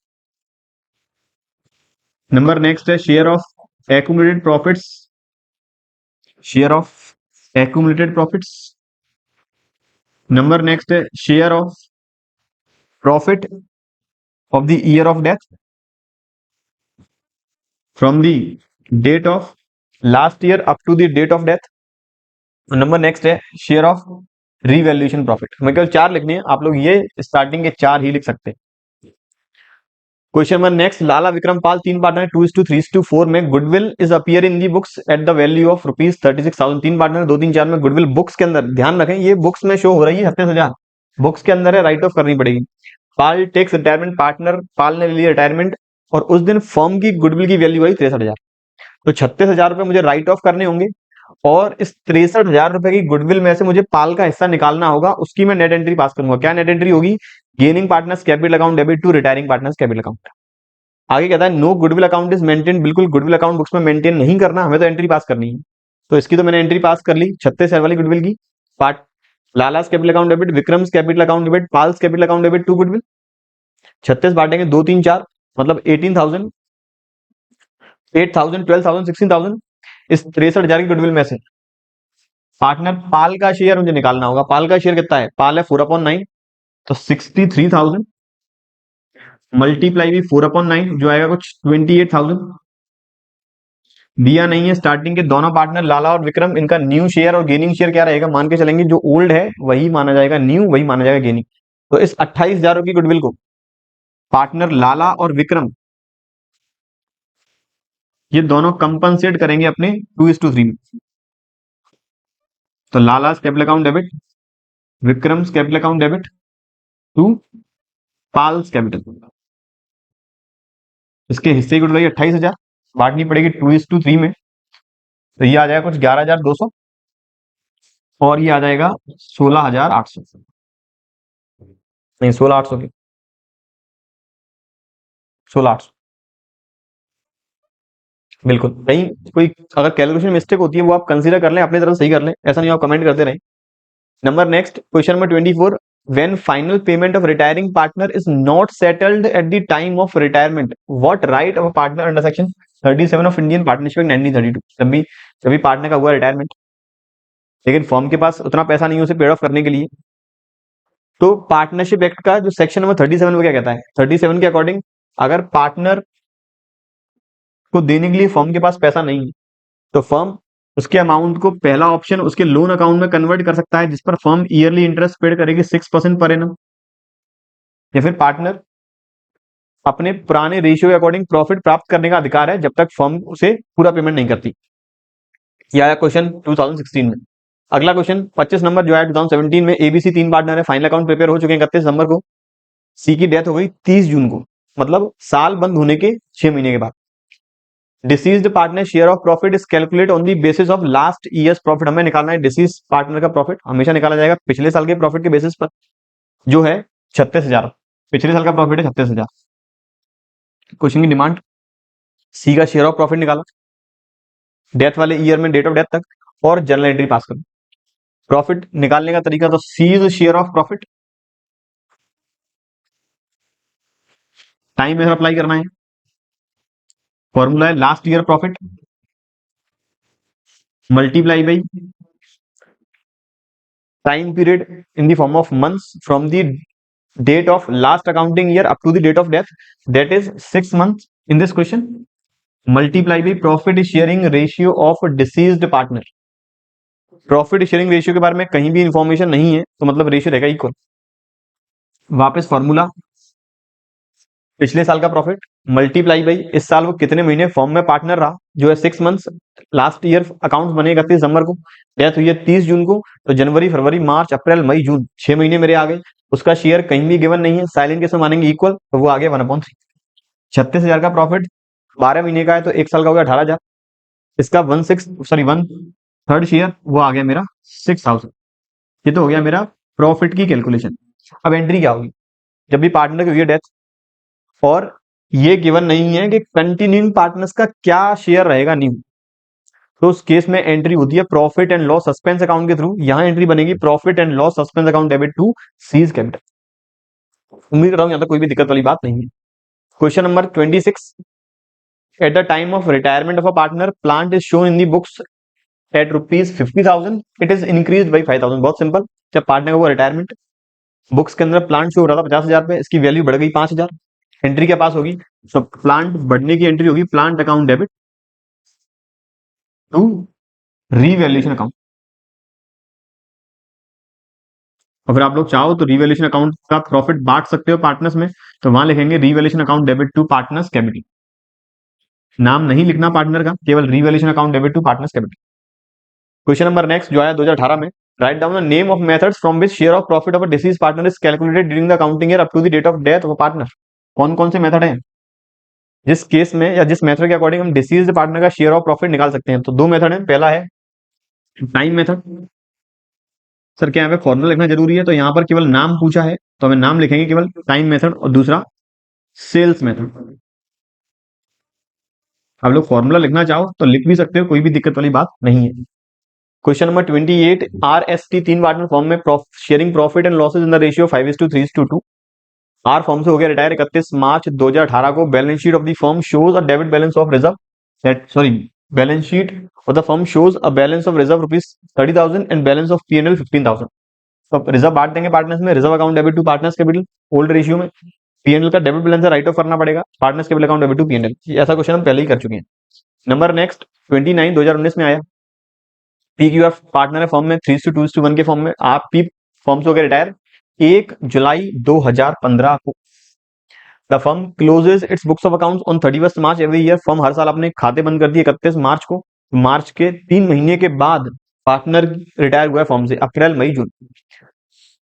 Speaker 1: Number next है share of accumulated profits, share of accumulated profits. Number next है share of profit of the year of death from the date of last year up to the date of death. Number next है share of revaluation profit. मैं केवल 4 लिखने हैं, आप लोग ये starting के 4 ही लिख सकते हैं। क्वेश्चन नंबर नेक्स्ट, लाला विक्रम पाल 3 पार्टनर 2:3:4 में goodwill is appear in the books at the value of ₹36,000। 3 partner 2-3-4 में गुडविल बुक्स के अंदर, ध्यान रखें ये बुक्स में शो हो रही है 37,000, बुक्स के अंदर है, राइट ऑफ करनी पड़ेगी। पाल टेक्स रिटायरमेंट, पार्टनर पाल ने लिया रिटायरमेंट और उस दिन फर्म की गुडविल की वैल्यू आई 63,000, तो 36,000 रुपए मुझे राइट ऑफ करने होंगे और इस 63,000 रुपए की गुडविल में से मुझे पाल का हिस्सा निकालना होगा, उसकी मैं नेट एंट्री पास करूंगा। क्या नेट एंट्री होगी? Gaining partners capital account debit to retiring partners capital account. आगे कहता है no goodwill account is maintain, बिल्कुल गुडविल अकाउंट बुक्स में मेंटेन नहीं करना, हमें तो एंट्री पास करनी है। तो इसकी तो मैंने एंट्री पास कर ली 36,000 वाली गुडविल की। Part Lala's capital account debit, Vikram's capital account debit, Pal's capital account debit to goodwill. 36 बांटेंगे 2-3-4 मतलब 18,000, 8,000, 12,000, 16,000, इस 63,000 की गुडविल में से पार्टनर पाल का शेयर मुझे निकालना होगा। पाल का शेयर कितना है? पाल है 4/9, तो 63,000 मल्टीप्लाई भी 4/9 जो आएगा कुछ 28,000। दिया नहीं है स्टार्टिंग के दोनों पार्टनर लाला और विक्रम, इनका न्यू शेयर और गेनिंग शेयर क्या रहेगा? मान के चलेंगे जो ओल्ड है वही माना जाएगा न्यू, वही माना जाएगा गेनिंग। तो इस 28,000 की गुडविल को पार्टनर लाला और विक्रम ये दोनों कंपनसेट करेंगे अपने 2:3 में। तो Lala capital account debit, Vikram capital account debit to Pal's capital. इसके हिस्से की गुडविल 28,000 बांटनी पड़ेगी 2:3 में, तो ये आ जाएगा कुछ 11,200 और ये आ जाएगा 16,800, नहीं 16,800 की 16,800 बिल्कुल। कहीं कोई अगर कैलकुलेशन मिस्टेक होती है वो आप कंसीडर कर लें, अपनी तरफ सही कर लें, ऐसा नहीं आप कमेंट करते रहें। Number next question number 24, when final payment of retiring partner is not settled at the time of retirement, what right of a partner under section 37 of Indian Partnership Act 1932? जब भी पार्टनर का हुआ retirement लेकिन firm के पास उतना पैसा नहीं है उसे पेड ऑफ करने के लिए, तो पार्टनरशिप एक्ट का जो सेक्शन नंबर 37 वो क्या कहता है? 37 के अकॉर्डिंग अगर पार्टनर को देने के लिए फर्म के पास पैसा नहीं है तो फर्म उसके अमाउंट को पहला ऑप्शन उसके लोन अकाउंट में कन्वर्ट कर सकता है जिस पर फर्म ईयरली इंटरेस्ट पेड करेगी 6% पर एनम, या फिर पार्टनर अपने पुराने रेशियो के अकॉर्डिंग प्रॉफिट प्राप्त करने का अधिकार है जब तक फर्म उसे पूरा पेमेंट नहीं करती। यह आया क्वेश्चन 2016 में। अगला क्वेश्चन 25 नंबर जो है 2017 में, एबीसी 3 पार्टनर है, फाइनल अकाउंट प्रिपेयर हो चुके हैं 31 दिसंबर को, सी की डेथ हो गई 30 जून को, मतलब साल बंद होने के 6 महीने के बाद। Deceased partner share of profit is calculate on the basis of last years profit. हमें निकालना है डिसीज पार्टनर का प्रॉफिट, हमेशा निकाला जाएगा पिछले साल के प्रॉफिट के बेसिस पर, जो है 36,000। पिछले साल का प्रॉफिट है 36,000। क्वेश्चन की डिमांड, सी का शेयर ऑफ प्रॉफिट निकाला डेथ वाले ईयर में डेट ऑफ डेथ तक, और जर्नल एंट्री पास करो। प्रॉफिट निकालने का तरीका, तो C share of profit, time method apply करना है, फॉर्मूला है last year profit multiply by time period in the form of months from the date of last accounting year up to the date of death, that is 6 months in this question, multiply by profit sharing ratio of deceased partner। Profit sharing ratio के बारे में कहीं भी information नहीं है तो मतलब ratio रहेगा इक्वल। वापस फॉर्मूला, पिछले साल का प्रॉफिट मल्टीप्लाई बाई इस साल वो कितने महीने फॉर्म में पार्टनर रहा, जो है 6 मंथ्स, लास्ट ईयर अकाउंट बने 31 दिसंबर को, डेथ हुई है 30 जून को, तो जनवरी फरवरी मार्च अप्रैल मई जून 6 महीने मेरे आ गए। उसका शेयर कहीं भी गिवन नहीं है, साइलेंट केस में मानेंगे इक्वल, तो वो आ गया 1/3। 36,000 का प्रॉफिट 12 महीने का है तो एक साल का हो गया 18,000। इसका 1/3 शेयर वो आ गया मेरा 6,000। ये तो हो गया मेरा प्रॉफिट की कैलकुलेशन। अब एंट्री क्या होगी? जब भी पार्टनर की हुई है डेथ और ये गिवन नहीं है कि कंटिन्यूइंग पार्टनर्स का क्या शेयर रहेगा न्यू, तो उस केस में एंट्री होती है profit and loss suspense account के थ्रू। यहां एंट्री बनेगी profit and loss suspense account debit to C's capital. उम्मीद कर रहा हूं यहां तक कोई भी दिक्कत वाली बात नहीं है। Question number 26, eight the time of retirement of a partner plant is shown in the books at ₹50,000, it is increase by 5,000। बहुत सिंपल, जब पार्टनर का वो रिटायरमेंट बुक्स के अंदर प्लांट शो हो रहा था 50,000 पे, इसकी वैल्यू बढ़ गई 5,000, एंट्री क्या पास होगी? तो प्लांट बढ़ने की एंट्री होगी plant account debit to revaluation account. और फिर आप लोग चाहो तो रीवैल्यूएशन अकाउंट का प्रॉफिट बांट सकते हो पार्टनर्स में, तो वहां लिखेंगे revaluation account debit to partners capital. नाम नहीं लिखना पार्टनर का, केवल revaluation account debit to partners capital. Question number next जो आया 2018 में, write down the name of methods from which share of profit of a deceased partner is calculated during the accounting year up to the date of death of a partner. कौन कौन से method हैं जिस case में या जिस method के according हम डिसीज पार्टनर का शेयर ऑफ प्रॉफिट निकाल सकते हैं? तो दो मेथड है, पहला है टाइम मेथड। सर क्या यहाँ पे फॉर्मूला लिखना जरूरी है? तो यहाँ पर केवल नाम पूछा है तो हमें नाम लिखेंगे केवल टाइम मेथड, और दूसरा सेल्स मेथड। आप लोग फॉर्मूला लिखना चाहो तो लिख भी सकते हो, कोई भी दिक्कत वाली बात नहीं है। Question number 28, RST 3 partner form में sharing profit and losses in the ratio 5:3:2। R form से हो गया रिटायर 31 मार्च 2018 को। Balance sheet of the firm shows a debit balance of reserve sorry, balance sheet of the firm shows a balance of reserve rupees 30,000 and balance of P&L 15,000. तो reserve बांट देंगे partners में, reserve account debit to partners capital old ratio में, PNL का debit balance write off करना पड़ेगा, partners capital account debit to PNL. ऐसा question हम पहले ही कर चुके हैं। नंबर नेक्स्ट 29 2019 में आया। पी क्यू एफ पार्टनर है फॉर्म में 3:2:1 के फॉर्म में। आप पी फॉर्म से हो गए रिटायर 1 जुलाई 2015 को। The firm closes its books of accounts on 31 March every year. Firm हर साल अपने खाते बंद करती है 31 मार्च को। मार्च के 3 महीने के बाद पार्टनर रिटायर हुआ है फर्म से, अप्रैल मई जून।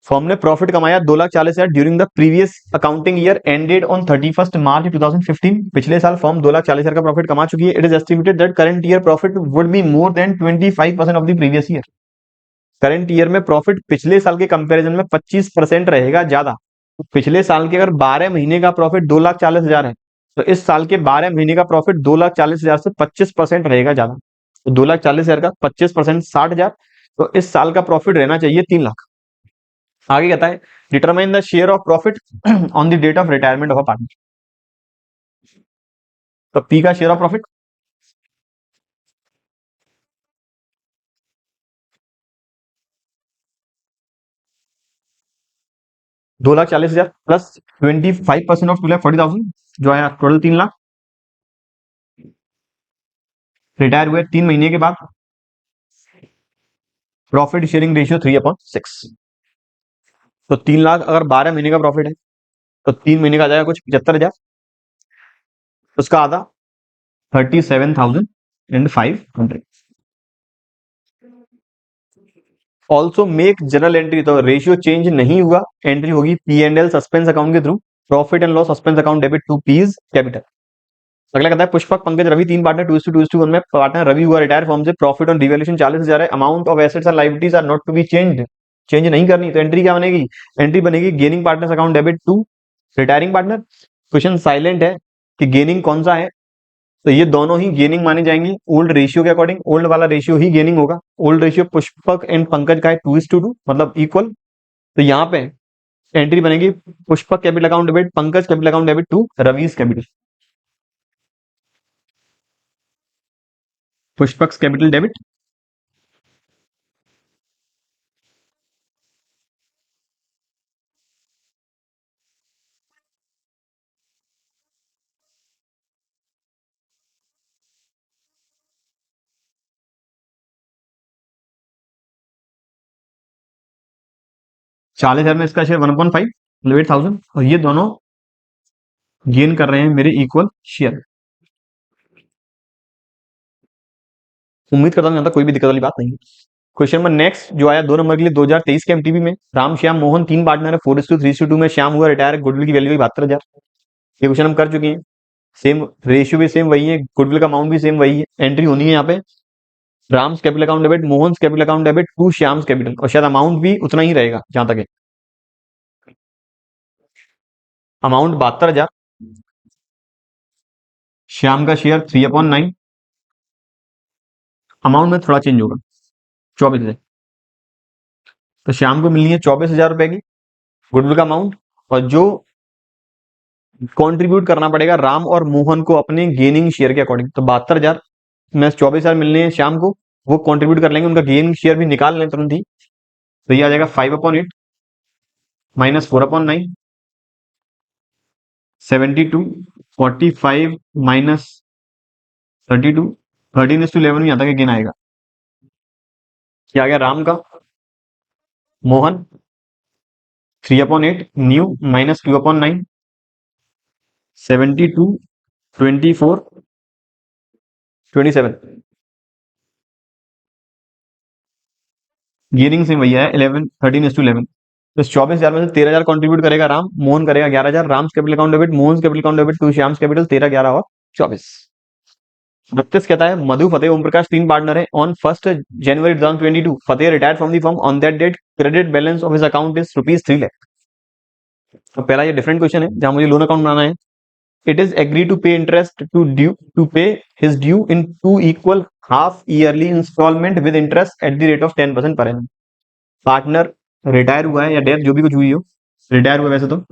Speaker 1: फर्म ने प्रॉफिट कमाया 2,40,000 during the previous accounting year ended on 31 मार्च 2015। पिछले साल फर्म 2,40,000 का प्रॉफिट कमा चुकी है। It is estimated that current year profit would be more than 25% of the previous year. Current year में प्रॉफिट पिछले साल के कंपैरिजन में 25% रहेगा ज्यादा। तो पिछले साल के अगर 12 महीने का प्रॉफिट 2,40,000 है, तो इस साल के 12 महीने का प्रॉफिट 2,40,000 से 25% रहेगा ज्यादा। तो 2,40,000 का 25% 60,000। तो इस साल का प्रॉफिट रहना चाहिए 3,00,000। आगे कहता है determine the share of profit on the date of retirement of a partner. तो पी का share of profit 2,40,000 plus 25% of 2,40,000 जो आया टोटल 3,00,000। रिटायर हुए 3 महीने के बाद प्रॉफिट शेयरिंग रेशियो 3/6। तो 3,00,000 अगर 12 महीने का प्रॉफिट है तो 3 महीने का आ जाएगा कुछ 75,000। उसका आधा 37,500। Also make journal entry. तो रेशियो चेंज नहीं हुआ, एंट्री होगी P and L suspense account के through. Profit and loss suspense account debit to P's capital. अगला कहता है पुष्पक पंकज रवि 3 पार्टनर 2:2:1 में। पार्टनर रवि हुआ रिटायर फॉर्म से। प्रॉफिट ऑन डिवैल्यूएशन 40,000 है। Amount of assets and liabilities are not to be changed. Change नहीं करनी तो एंट्री क्या बनेगी? एंट्री बनेगी gaining partners account debit to retiring partner. Question silent है कि गेनिंग कौन सा है, तो ये दोनों ही गेनिंग माने जाएंगे ओल्ड रेशियो के अकॉर्डिंग। ओल्ड वाला रेशियो ही गेनिंग होगा। Old ratio Pushpak and Pankaj का है 2:2 मतलब इक्वल। तो यहाँ पे एंट्री बनेगी Pushpak capital account debit Pankaj capital account debit to Ravi's capital. Pushpak capital debit 40,000 में इसका शेयर 1/5 मतलब 8,000 और ये दोनों गेन कर रहे हैं मेरे इक्वल शेयर। उम्मीद करता हूं यहां तक कोई भी दिक्कत वाली बात नहीं है। क्वेश्चन नंबर नेक्स्ट जो आया 2 नंबर के लिए 2023 के एमटीबी में। राम श्याम मोहन 3 पार्टनर है 4:3:2 में। श्याम हुआ रिटायर। गुडविल की वैल्यू हुई 72,000। ये क्वेश्चन हम कर चुके हैं। सेम रेशियो भी सेम वही है, गुडविल का अमाउंट भी सेम वही है। एंट्री होनी है यहाँ पे Ram's capital account debit Mohan's capital account debit to Shyam's capital और शायद अमाउंट भी उतना ही रहेगा जहां तक है। अमाउंट 72,000। श्याम का शेयर 3/9। अमाउंट में थोड़ा चेंज होगा 24,000। तो श्याम को मिलनी है 24,000 रुपए की गुडविल का अमाउंट और जो कंट्रीब्यूट करना पड़ेगा राम और मोहन को अपने गेनिंग शेयर के अकॉर्डिंग। तो 72,000 में 24,000 मिलने हैं श्याम को, वो कंट्रीब्यूट कर लेंगे। उनका गेनिंग शेयर भी निकाल लें तुरंत ही। तो ये आ जाएगा 5/8 माइनस 4/9 72 45 माइनस 32 13:11 में यहाँ तक गेन आएगा। क्या आ गया राम का मोहन 3/8 न्यू माइनस 2/9 72 24 27। गेनिंग से भैया है 11 13:11। तो 24,000 में से 13,000 कंट्रीब्यूट करेगा राम, मोहन करेगा 11,000। Ram's capital account debit Mohan capital account debit to Shyam's capital 13 11 और 24। 32 कहता है मधु फतेह ओम प्रकाश 3 पार्टनर है। On 1 January 2022 Fateh retired from the firm. On that date credit balance of his account is ₹3 lakh. तो पहला ये डिफरेंट क्वेश्चन है जहां मुझे लोन अकाउंट बनाना है। It is agree to pay interest to pay his due in 2 equal half yearly instalment with interest at the rate of 10% per annum. Partner retire हुआ है या डेथ जो भी कुछ हुई हो, रिटायर हुआ वैसे तो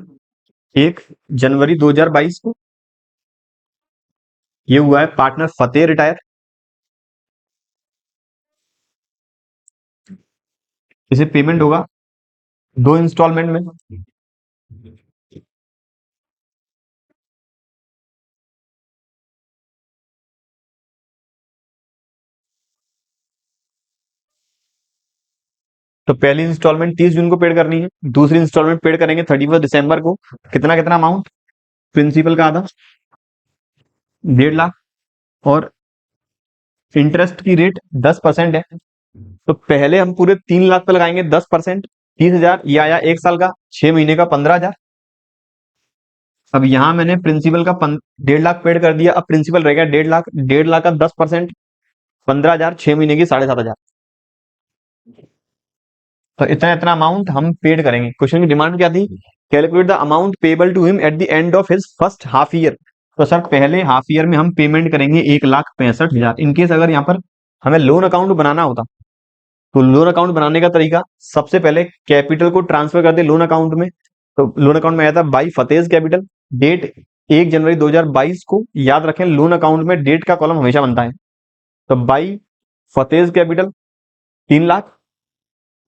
Speaker 1: 1 जनवरी 2022 को ये हुआ है पार्टनर फतेह रिटायर। इसे पेमेंट होगा 2 इंस्टॉलमेंट में। तो पहली इंस्टॉलमेंट 30 जून को पेड करनी है, दूसरी इंस्टॉलमेंट पेड करेंगे 31 दिसंबर को। कितना कितना अमाउंट? प्रिंसिपल का आधा 1.5 लाख, और इंटरेस्ट की रेट 10% है। तो पहले हम पूरे 3 लाख पे लगाएंगे 10%, 30,000। ये आया 1 साल का, 6 महीने का 15,000। अब यहाँ मैंने प्रिंसिपल का 1.5 लाख पेड कर दिया, अब प्रिंसिपल रह गया 1.5 लाख। 1.5 लाख का 10%, 15,000, 6 महीने की 7,500। तो इतना इतना अमाउंट हम पेड करेंगे। क्वेश्चन की डिमांड क्या थी? Calculate the amount payable to him at the end of his first half year. तो सर पहले हाफ ईयर में हम पेमेंट करेंगे 1,65,000। इनकेस अगर यहाँ पर हमें लोन अकाउंट बनाना होता, तो लोन अकाउंट बनाने का तरीका, सबसे पहले कैपिटल को ट्रांसफर कर दे लोन अकाउंट में। तो लोन अकाउंट में आया था बाई फतेज कैपिटल, डेट 1 जनवरी 2022 को। याद रखें लोन अकाउंट में डेट का कॉलम हमेशा बनता है। तो बाई फतेज कैपिटल 3 लाख।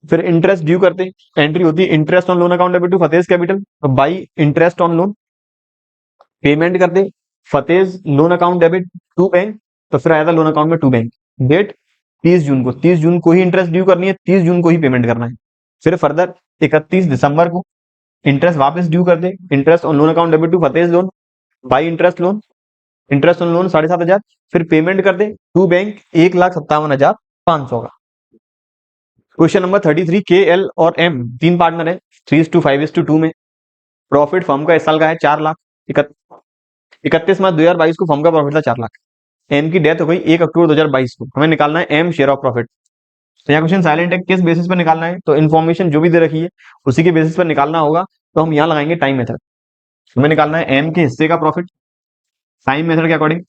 Speaker 1: फिर इंटरेस्ट ड्यू करते, एंट्री होती है interest on loan account debit to Fateh's capital. तो by interest on loan, payment करते Fateh's loan account debit to bank. तो फिर आया था लोन अकाउंट में टू बैंक, डेट 30 जून को। 30 जून को ही इंटरेस्ट ड्यू करनी है, 30 जून को ही पेमेंट करना है। फिर फर्दर 31 दिसंबर को इंटरेस्ट वापस ड्यू कर दे, interest on loan account debit to Fateh's loan, by interest loan, interest on loan 7,500। फिर पेमेंट कर दे टू बैंक 1,57,500 का। क्वेश्चन नंबर 33, के एल और एम 3 पार्टनर है, 3:5:2 में। प्रॉफिट फर्म का इस साल का है 4 लाख। 31 मार्च 2022 को फर्म का प्रॉफिट था 4 लाख। एम की डेथ हो गई 1 अक्टूबर 2022 को। हमें निकालना है एम शेयर ऑफ प्रॉफिट। तो यहाँ क्वेश्चन साइलेंट है, किस बेसिस पर निकालना है? तो इन्फॉर्मेशन जो भी दे रखी है उसी के बेसिस पर निकालना होगा। तो हम यहाँ लगाएंगे टाइम मेथड। हमें निकालना है एम के हिस्से का प्रॉफिट टाइम मेथड के अकॉर्डिंग।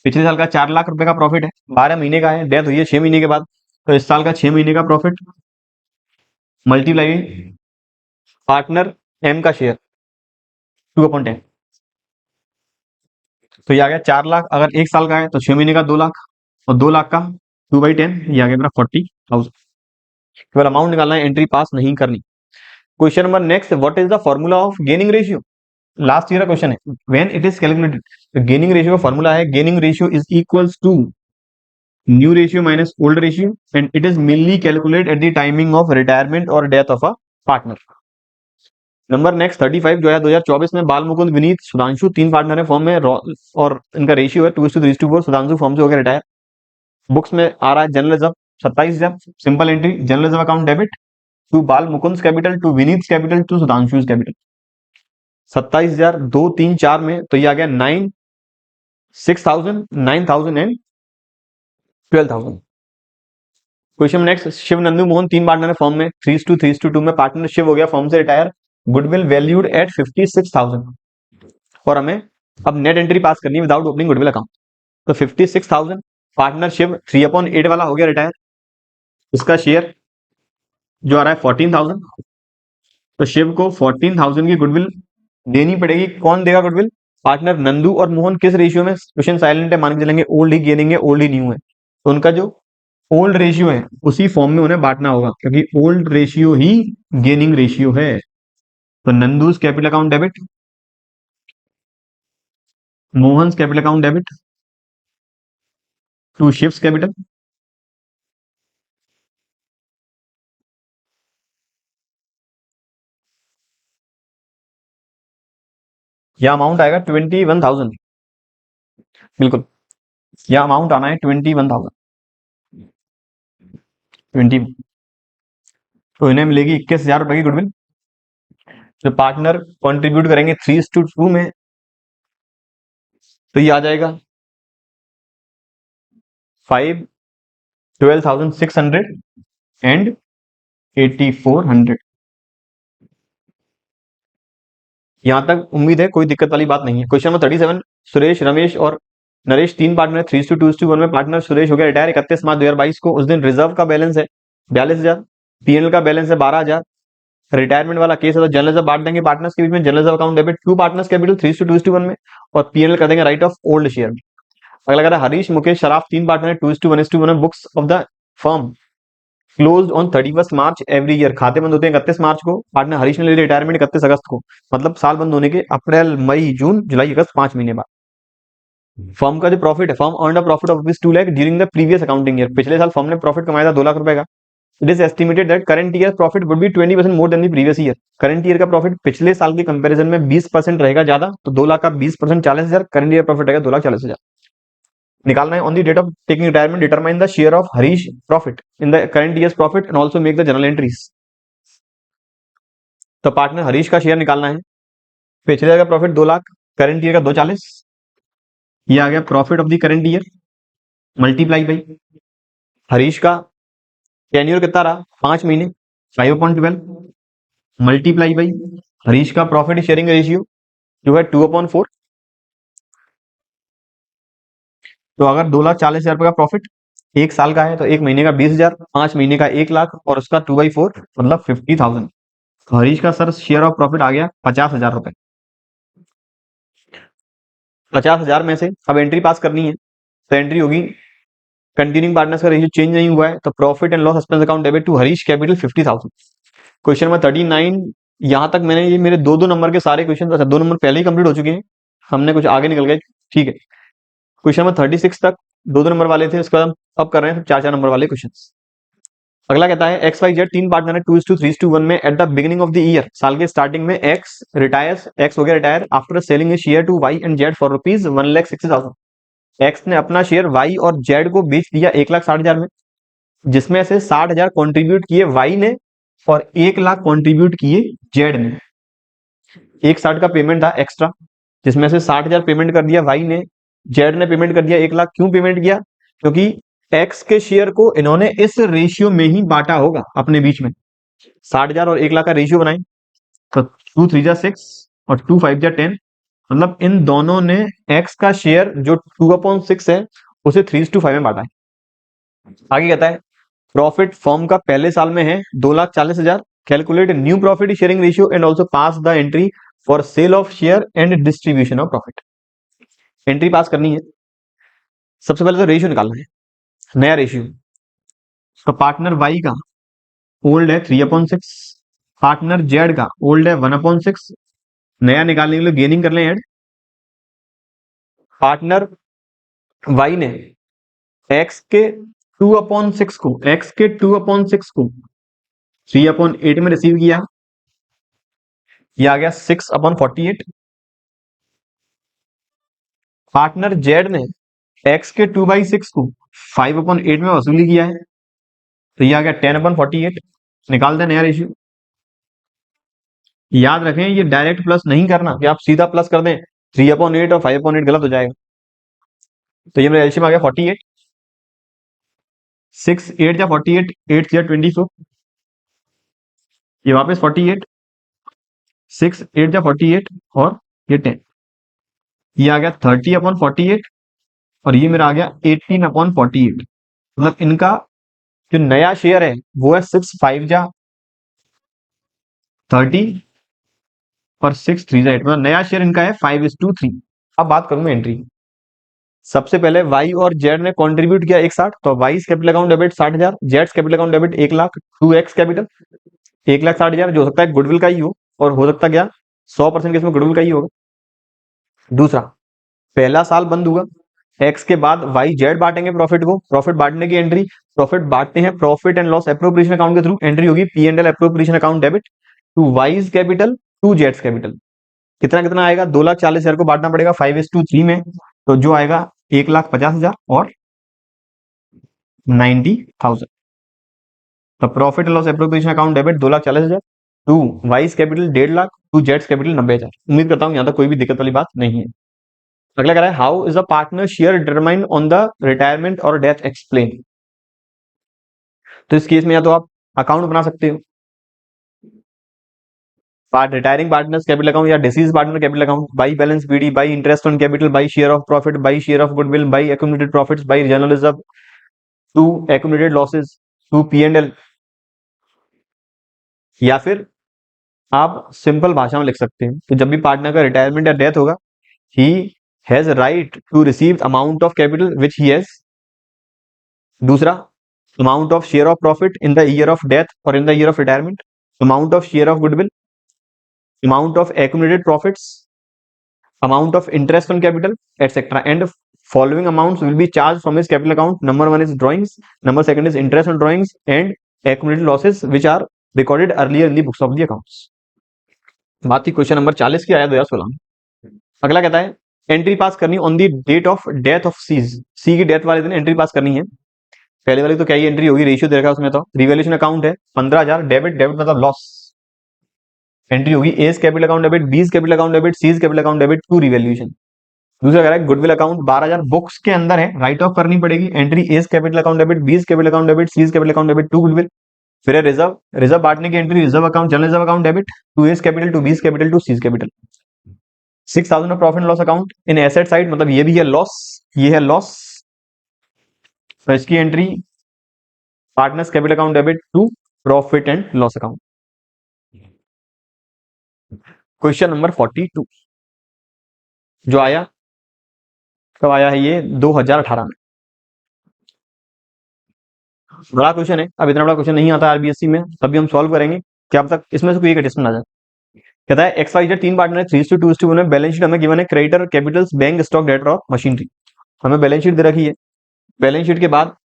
Speaker 1: पिछले साल का 4 लाख रुपए का प्रॉफिट है, 12 महीने का है, डेथ हुई है 6 महीने के बाद। तो इस साल का 6 महीने का प्रॉफिट मल्टीप्लाई पार्टनर एम का शेयर 2/10। तो ये आ गया 4 लाख। अगर 1 साल का है तो 6 महीने का 2 लाख, और 2 लाख का 2/10, ये आ गया मेरा 40,000। केवल अमाउंट निकालना है, एंट्री पास नहीं करनी। Question number next, what is the formula of gaining ratio? Last year का क्वेश्चन है। When it is calculated, gaining ratio का फॉर्मूला है, gaining ratio is equals to new ratio minus old ratio, and it is mainly calculate at the timing of retirement और death of a partner. Number next 35 जो है 2024 में Bal Mukund Vineet Sudhanshu 3 partner है form में, और इनका रेशियो है 2:3:4। सुधांशु फॉर्म से हो गया रिटायर। बुक्स में आ रहा है general reserve 27,000। Simple entry, general reserve account debit to Bal Mukund capital to Vineet capital to Sudhanshu capital. 27,000 2 3 4 में, तो ये आ गया 6,000 9,000 and 12,000। Question next, Shiv Nandu Mohan 3 partner है फॉर्म में, 3:2 में पार्टनर शिव हो गया फॉर्म से रिटायर। गुडविल वैल्यूड एट 56,000, और हमें अब नेट एंट्री पास करनी है विदाउट ओपनिंग गुडविल अकाउंट। तो 56,000 पार्टनरशिप 3/8 वाला हो गया रिटायर। इसका शेयर जो आ रहा है 14,000। तो शिव को 14,000 की गुडविल देनी पड़ेगी। कौन देगा गुडविल? पार्टनर नंदू और मोहन। किस रेशियो में? क्वेश्चन साइलेंट है, मान के चलेंगे ओल्ड ही गेनिंग है, ओल्ड ही न्यू है। तो उनका जो ओल्ड रेशियो है उसी फॉर्म में उन्हें बांटना होगा, क्योंकि ओल्ड रेशियो ही गेनिंग रेशियो है। तो Nandu's capital account debit, Mohan capital account debit to Shiv's capital. यह अमाउंट आएगा 21,000। बिल्कुल, यह अमाउंट आना है 21,000। 20, तो इन्हें मिलेगी 21,000 रुपए की गुडविल। जो पार्टनर कंट्रीब्यूट करेंगे 3:2 में, तो ये आ जाएगा 12,600 एंड 8,400। यहां तक उम्मीद है कोई दिक्कत वाली बात नहीं है। क्वेश्चन नंबर 37, सुरेश रमेश और नरेश 3 पार्टनर 3:2 में। पार्टनर सुरेश हो गया रिटायर 31 मार्च 2022 को। उस दिन रिजर्व का बैलेंस है 42,000, पीएनएल का बैलेंस है 12,000, रिटायरमेंट वाला केस है तो जनरल रिजर्व बांट देंगे पार्टनर्स के बीच में, general reserve account debit to partners capital 3:2:1 में, और पीएनएल कर देंगे राइट ऑफ ओल्ड शेयर में। अगला कह रहा है हरीश मुकेश शराफ 3 पार्टनर है 2:1 में, books of the firm close on 31 March every year, खाते बंद होते हैं 31 मार्च को, पार्टनर हरीश ने ले रिटायरमेंट 31 अगस्त को, मतलब साल बंद होने के अप्रैल मई जून जुलाई अगस्त 5 महीने बाद। फर्म का जो प्रॉफिट है, firm earn a profit of ₹2 lakh during the previous accounting year, पिछले साल फर्म ने प्रॉफिट कमाया था 2 लाख रुपए का। It is estimated that current year profit would be 20% more than the previous year, current year का प्रॉफिट पिछले साल के कंपैरिजन में 20% रहेगा ज्यादा, तो 2 लाख का 20% 40,000, करंट ईयर प्रॉफिट रहेगा 2,40,000 निकालना है। On the date of taking retirement determine the share of Harish profit in the current years profit and also make the journal entries. तो पार्टनर हरीश का शेयर निकालना है, पिछले ईयर का प्रॉफिट 2 लाख, करंट ईयर का 240, ये आ गया profit of the current year multiply by Harish का टेन्योर कितना रहा 5 महीने 5/12 मल्टीप्लाई बाई हरीश का प्रॉफिट शेयरिंग रेशियो जो है 2/4, तो अगर 2,40,000 रुपए का प्रॉफिट एक साल का है तो एक महीने का 20,000, 5 महीने का 1 लाख और उसका 2/4 मतलब 50,000। तो हरीश का सर शेयर ऑफ प्रॉफिट आ गया 50,000 रुपए। 50,000 में से अब एंट्री पास करनी है, तो एंट्री होगी कंटिन्यूइंग पार्टनर्स का रेशियो चेंज नहीं हुआ है, तो profit and loss expense account debit to Harish capital 50,000। Question number 39, यहां तक मैंने ये मेरे 2-2 नंबर के सारे क्वेश्चन, अच्छा 2 नंबर पहले ही कंप्लीट हो चुके हैं, हमने कुछ आगे निकल गए, ठीक है। क्वेश्चन नंबर 36 तक 2-2 नंबर वाले थे, उसके बाद हम अब कर रहे हैं 4-4 नंबर वाले क्वेश्चन। अगला कहता है एक्स वाई जेड 3 पार्टनर है 2:3:1 में, at the beginning of the year, साल के स्टार्टिंग में एक्स रिटायर्स, एक्स हो गया retire after selling a share to Y and Z for ₹1,60,000। X ने अपना शेयर वाई और जेड को बेच दिया 1,60,000 में, जिसमें से 60,000 कॉन्ट्रीब्यूट किए वाई ने और 1 लाख कॉन्ट्रीब्यूट किए जेड ने। 1,60 का पेमेंट था एक्स्ट्रा, जिसमें से 60,000 पेमेंट कर दिया वाई ने, जेड ने पेमेंट कर दिया 1 लाख। क्यों पेमेंट किया? क्योंकि एक्स के शेयर को इन्होंने इस रेशियो में ही बांटा होगा अपने बीच में, 60,000 और 1 लाख का रेशियो बनाए, तो 2×3 = 6 और 2×5 = 10, मतलब इन दोनों ने एक्स का शेयर जो 2/6 है उसे 3:5 में बांटा है। आगे कहता है प्रॉफिट फर्म का पहले साल में है 2,40,000, calculate new profit sharing ratio and also pass the entry for sale of share and distribution of profit. Entry pass करनी है, सबसे पहले तो रेशियो निकालना है, नया रेशियो। तो पार्टनर वाई का ओल्ड है 3/6, पार्टनर जेड का ओल्ड है 1/6, नया निकालने के लिए गेनिंग कर लें ऐड। पार्टनर वाई ने एक्स के 2/6 को 3/8 में रिसीव किया, ये आ गया 6/48। पार्टनर जेड ने एक्स के 2/6 को 5/8 में वसूली किया है, तो ये आ गया 10/48। निकाल दें नया रेशियो। याद रखें ये डायरेक्ट प्लस नहीं करना कि आप सीधा प्लस कर दें, 3/8 और 5/8 गलत हो जाएगा। तो ये मेरा एलसीएम आ गया 48, 6×8 = 48, 8×3 = 24, ये वापस 48, 6×8 = 48 और ये 10, ये आ गया 30/48 और ये मेरा आ गया 18/48। मतलब इनका जो नया शेयर है वो है 6×5 = 30 और 6×3 = 8, मतलब नया शेयर इनका है 5:3। अब बात करूं मैं एंट्री। सबसे पहले वाई और जेड ने कंट्रीब्यूट किया 1,60, तो Y capital account debit 60,000, Z capital account debit 1 lakh, 2x capital 1,60,000, जो हो सकता है गुडविल का ही हो और हो सकता क्या 100% केस में गुडविल का ही होगा। दूसरा, पहला साल बंद हुआ, एक्स के बाद वाई जेड बांटेंगे प्रॉफिट को, प्रॉफिट बांटने की एंट्री, प्रॉफिट बांटते हैं profit and loss appropriation account के थ्रू, एंट्री होगी P&L appropriation account debit to Y's capital to जेड्स कैपिटल। कितना कितना आएगा, 2,40,000 को बांटना पड़ेगा 5:3 में, तो जो आएगा 1,50,000 और 90,000। तो profit and loss appropriation account debit 2,40,000 to Y's capital 1.5 lakh to जेड्स कैपिटल 90,000। उम्मीद करता हूं यहां तक कोई भी दिक्कत वाली बात नहीं है। अगला कह रहा है how is a partner share determined on the retirement और डेथ एक्सप्लेन। तो इस केस में या तो आप अकाउंट बना सकते हो, रिटायरिंग पार्टनर्स कैपिटल अकाउंट या deceased partner capital account, by balance BD, by interest on capital, by share of profit, by share of goodwill, by accumulated profits, by general reserve, to accumulated losses, to P&L, या फिर आप simple भाषा में लिख सकते हैं कि जब भी पार्टनर का रिटायरमेंट या डेथ होगा, he has right to receive amount of capital which he has. दूसरा, amount of share of profit in the year of death और in the year of retirement, amount of share of goodwill, amount of accumulated profits, amount of interest on capital, etc. And following amounts will be charged from his capital account. Number one is drawings, number second is interest on drawings and accumulated losses which are recorded earlier in the books of the accounts. बात थी question number 40 की, आया 2016 में। अगला कहता है entry pass करनी on the date of death of C's, C की डेथ वाले दिन एंट्री पास करनी है। पहले वाली तो क्या ही एंट्री होगी, रेशियो दे रखा है उसमें, तो रिवैल्यूएशन अकाउंट है 15,000, डेबिट, डेबिट मतलब लॉस, एंट्री होगी A's capital account debit, B's capital account debit, C's capital account debit to revaluation. दूसरा कह रहा है गुडविल अकाउंट 12,000 बुक्स के अंदर है, राइट ऑफ करनी पड़ेगी, entry A's capital account debit, B's capital account debit, C's capital account debit to goodwill. फिर है रिजर्व, रिजर्व बांटने की entry reserve account, general reserve account debit to A's capital, to B's capital, to C's capital. 6,000 profit loss account in asset side, मतलब ये भी है loss, ये है लॉस, तो इसकी entry partners capital account debit to profit and loss account. Question number 42 जो आया, कब आया है ये, 2018 में। बड़ा क्वेश्चन है, अब इतना बड़ा क्वेश्चन नहीं आता आरबीएससी में, तभी हम सॉल्व करेंगे, क्या अब तक इसमें से कोई एक एडजस्टमेंट आ जाए। कहता है एक्स वाई जेड तीन पार्टनर है, 3:2:1 में, बैलेंस शीट हमें गिवन है, creditor Capitals bank stock debtor और मशीनरी, हमें बैलेंस शीट दे रखी है। बैलेंस शीट के बाद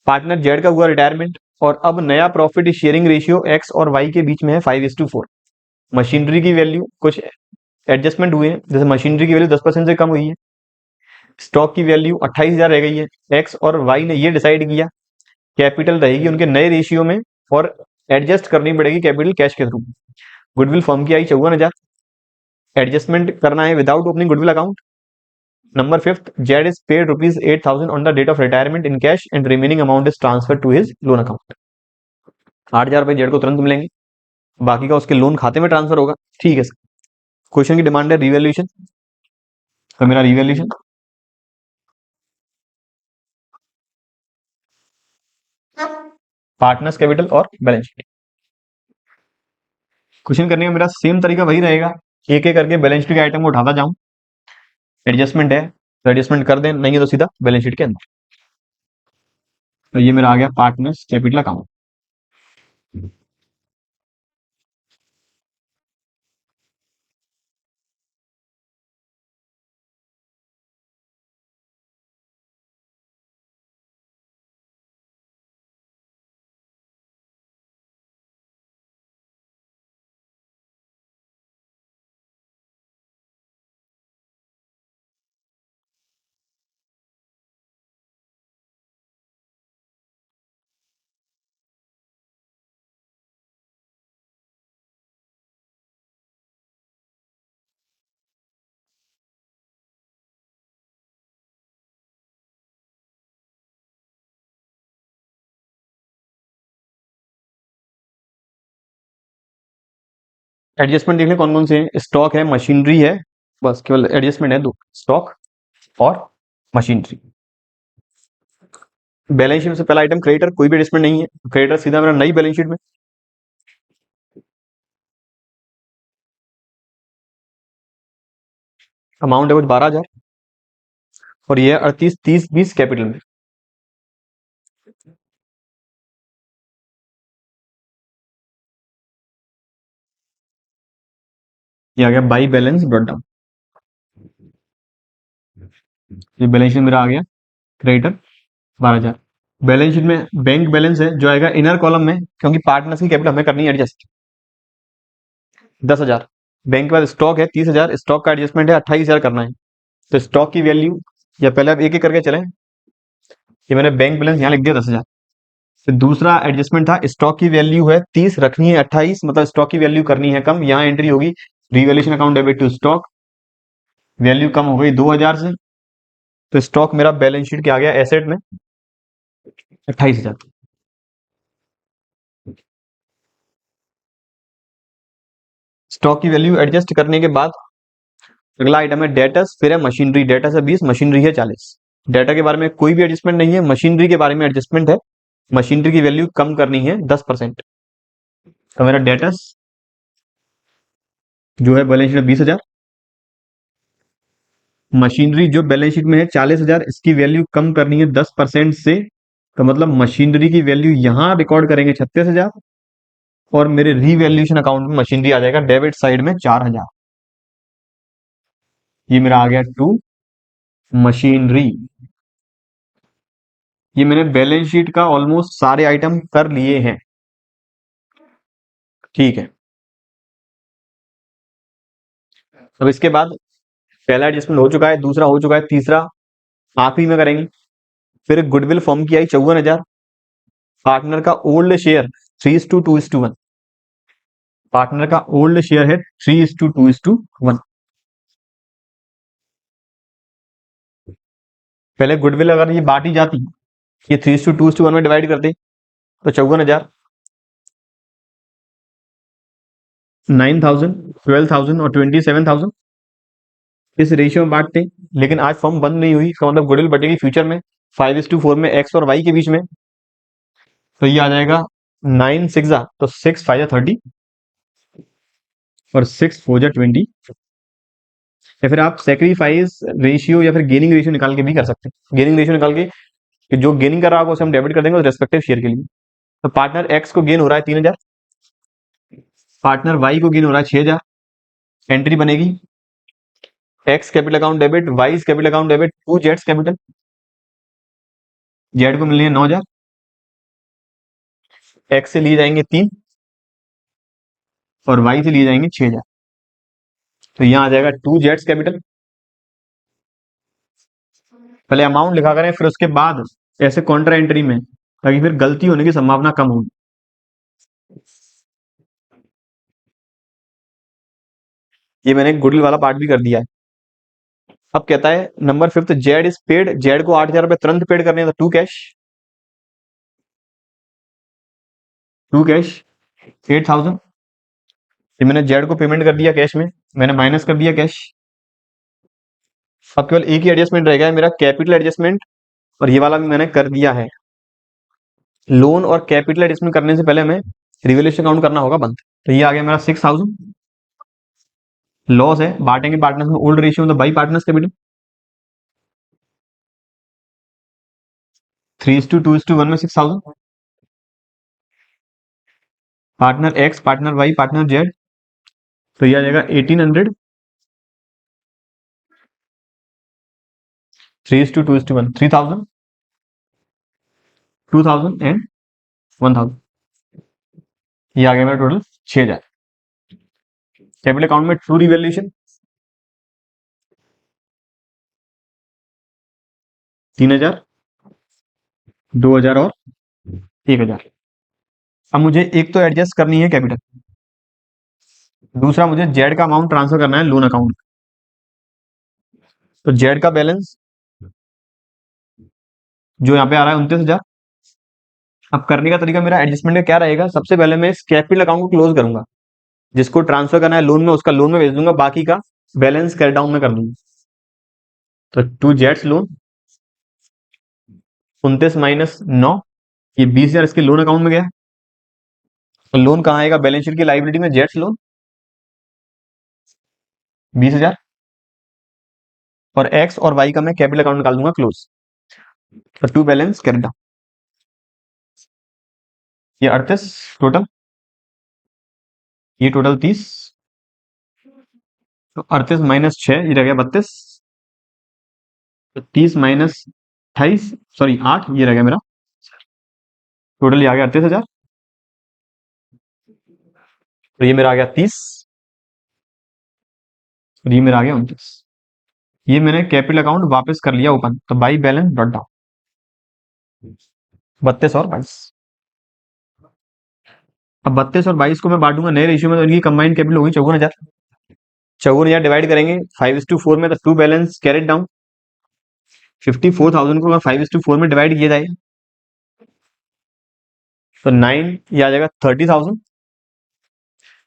Speaker 1: पार्टनर जेड का हुआ रिटायरमेंट और अब नया प्रॉफिट शेयरिंग रेशियो एक्स और वाई के बीच में है 5:4। मशीनरी की वैल्यू कुछ एडजस्टमेंट हुए हैं, जैसे मशीनरी की वैल्यू 10% से कम हुई है, स्टॉक की वैल्यू 28,000 रह गई है। एक्स और वाई ने ये डिसाइड किया कैपिटल रहेगी उनके नए रेशियो में और एडजस्ट करनी पड़ेगी कैपिटल कैश के थ्रू। गुडविल फर्म की आई 54,000, एडजस्टमेंट करना है without opening goodwill account. Number 5, Z is paid ₹8,000 on the date of retirement in cash and remaining amount is transfer to his loan account. 8,000 रुपए Z को तुरंत मिलेंगे, बाकी का उसके लोन खाते में ट्रांसफर होगा। ठीक है सर, क्वेश्चन की डिमांड है रिवैल्यूएशन, तो मेरा रिवैल्यूएशन पार्टनर्स कैपिटल और बैलेंस शीट। क्वेश्चन करने का मेरा सेम तरीका वही रहेगा, एक एक करके बैलेंस शीट के आइटम को उठाता जाऊं, एडजस्टमेंट है तो एडजस्टमेंट कर दें, नहीं है तो सीधा बैलेंस शीट के अंदर। तो ये मेरा आ गया पार्टनर्स कैपिटल अकाउंट। एडजस्टमेंट देख लें कौन कौन से हैं, स्टॉक है, मशीनरी है, बस केवल एडजस्टमेंट है दो, स्टॉक और मशीनरी। बैलेंस शीट में से पहला आइटम क्रेडिटर, कोई भी एडजस्टमेंट नहीं है, क्रेडिटर सीधा मेरा नई बैलेंस शीट में। अमाउंट है कुछ 12,000 और ये 38, 30, 20 कैपिटल में। ये आ गया बाई बैलेंस ब्रॉट डाउन, ये बैलेंस शीट मेरा आ गया क्रेडिटर 12,000। बैलेंस शीट में बैंक बैलेंस है जो आएगा इनर कॉलम में, क्योंकि पार्टनर्स की कैपिटल हमें करनी है एडजस्ट, 10,000। बैंक के बाद स्टॉक है 30,000, स्टॉक का एडजस्टमेंट है 28,000 करना है, तो स्टॉक की वैल्यू, या पहले आप एक एक करके चलें, ये मैंने बैंक बैलेंस यहाँ लिख दिया 10,000। फिर दूसरा एडजस्टमेंट था स्टॉक की वैल्यू है 30, रखनी है 28, मतलब स्टॉक की वैल्यू करनी है कम, यहाँ एंट्री होगी revaluation account debit to stock, value कम हो गई 2,000 से, तो स्टॉक मेरा बैलेंस शीट के आ गया एसेट में 28,000। स्टॉक की वैल्यू एडजस्ट करने के बाद अगला आइटम है डेटर्स, फिर है मशीनरी, डेटर्स है 20, मशीनरी है 40। डेटा के बारे में कोई भी एडजस्टमेंट नहीं है, मशीनरी के बारे में एडजस्टमेंट है, मशीनरी की वैल्यू कम करनी है 10%। तो मेरा डेटर्स जो है बैलेंस शीट में 20,000। मशीनरी जो बैलेंस शीट में है 40,000, इसकी वैल्यू कम करनी है 10% से, तो मतलब मशीनरी की वैल्यू यहां रिकॉर्ड करेंगे 36,000, और मेरे रीवैल्यूएशन अकाउंट में मशीनरी आ जाएगा डेबिट साइड में 4,000। ये मेरा आ गया टू मशीनरी। ये मैंने बैलेंस शीट का ऑलमोस्ट सारे आइटम कर लिए हैं। ठीक है, अब इसके बाद पहला एडजस्टमेंट हो चुका है, दूसरा हो चुका है, तीसरा आखिरी में करेंगे। फिर गुडविल फॉर्म की आई 54,000। पार्टनर का ओल्ड शेयर 3:2:1। पार्टनर का ओल्ड शेयर है 3:2:1। पहले गुडविल अगर ये बांटी जाती, ये 3:2:1 में डिवाइड कर दे, तो 54,000, 9,000, 12,000 और 27,000 इस रेशियो में बांटते। लेकिन आज फर्म बंद नहीं हुई, इसका मतलब गुडविल बटेगी फ्यूचर में 5:4 में, एक्स और वाई के बीच में। तो ये आ जाएगा 9 6 तो 6 5 30, और 6 4 20। या फिर आप सेक्रीफाइस रेशियो या फिर गेनिंग रेशियो निकाल के भी कर सकते हैं। गेनिंग रेशियो निकाल के कि जो गेनिंग कर रहा होगा उसे हम डेबिट कर देंगे उस रेस्पेक्टिव शेयर के लिए। तो पार्टनर एक्स को गेन हो रहा है 3,000, पार्टनर वाई को गेन हो रहा है 6,000। एंट्री बनेगी X capital account debit, Y capital account debit to जेड्स कैपिटल। जेड को मिलने हैं 9,000, एक्स से लिए जाएंगे 3 और वाई से लिए जाएंगे 6,000। तो यहां आ जाएगा टू जेड्स कैपिटल। पहले अमाउंट लिखा करें, फिर उसके बाद ऐसे कॉन्ट्रा एंट्री में, ताकि फिर गलती होने की संभावना कम होगी। ये मैंने गुडविल वाला पार्ट भी कर दिया है। अब कहता है number 5, Z is paid. Z को 8,000 रुपए तुरंत पेड करने हैं, तो टू कैश, 8,000। ये मैंने जेड को पेमेंट कर दिया कैश में, मैंने माइनस कर दिया कैश। अब केवल एक ही एडजस्टमेंट रह गया है मेरा, कैपिटल एडजस्टमेंट, और ये वाला भी मैंने कर दिया है। लोन और कैपिटल एडजस्टमेंट करने से पहले हमें रिवैल्यूएशन अकाउंट करना होगा बंद। तो ये आ गया मेरा 6,000। लॉस है, बांटेंगे पार्टनर्स में, ओल्ड रेशियो मतलब बाई पार्टनर्स कैपिटल 3:2:1 में 6,000। Partner X, partner Y, partner Z, तो ये आ जाएगा 1,800। 3:2:1 3,000, 2,000 एंड 1,000। ये आ गया मेरा टोटल 6,000। कैपिटल अकाउंट में ट्रू रिवैल्यूएशन 3,000, 2,000 और 1,000। अब मुझे एक तो एडजस्ट करनी है कैपिटल, दूसरा मुझे जेड का अमाउंट ट्रांसफर करना है लोन अकाउंट। तो जेड का बैलेंस जो यहाँ पे आ रहा है 29,000। अब करने का तरीका मेरा एडजस्टमेंट का क्या रहेगा, सबसे पहले मैं इस कैपिटल अकाउंट को क्लोज करूंगा, जिसको ट्रांसफर करना है लोन में उसका लोन में भेज दूंगा, बाकी का बैलेंस कैरी डाउन में कर दूंगा। तो टू जेड्स लोन 29 माइनस 9, ये 20,000 इसके लोन अकाउंट में गया। तो लोन कहाँ आएगा, बैलेंस शीट की लाइबिलिटी में जेड्स लोन 20,000, और एक्स और वाई का मैं कैपिटल अकाउंट निकाल दूंगा क्लोज। तो टू बैलेंस कैरी डाउन, ये 38 टोटल, ये टोटल 30। तो 38 माइनस 6 ये रह गया 32। तो 30 माइनस 28, सॉरी 8, ये रह गया मेरा टोटल, ये आ गया 38,000। तो ये मेरा आ गया 30, और ये मेरा आ गया 29। ये मैंने कैपिटल अकाउंट वापस कर लिया ओपन। तो बाई बैलेंस डॉट डाउन 32 और 22। अब 32 और 22 को मैं बांटूंगा नए रेशियो में, तो इनकी कंबाइंड कैपिटल होगी 54,000। 54,000 डिवाइड करेंगे 5:4 में, तो टू बैलेंस कैरेट डाउन। 54,000 को अगर 5:4 में डिवाइड किया जाए, तो 9 ये आ जाएगा 30,000।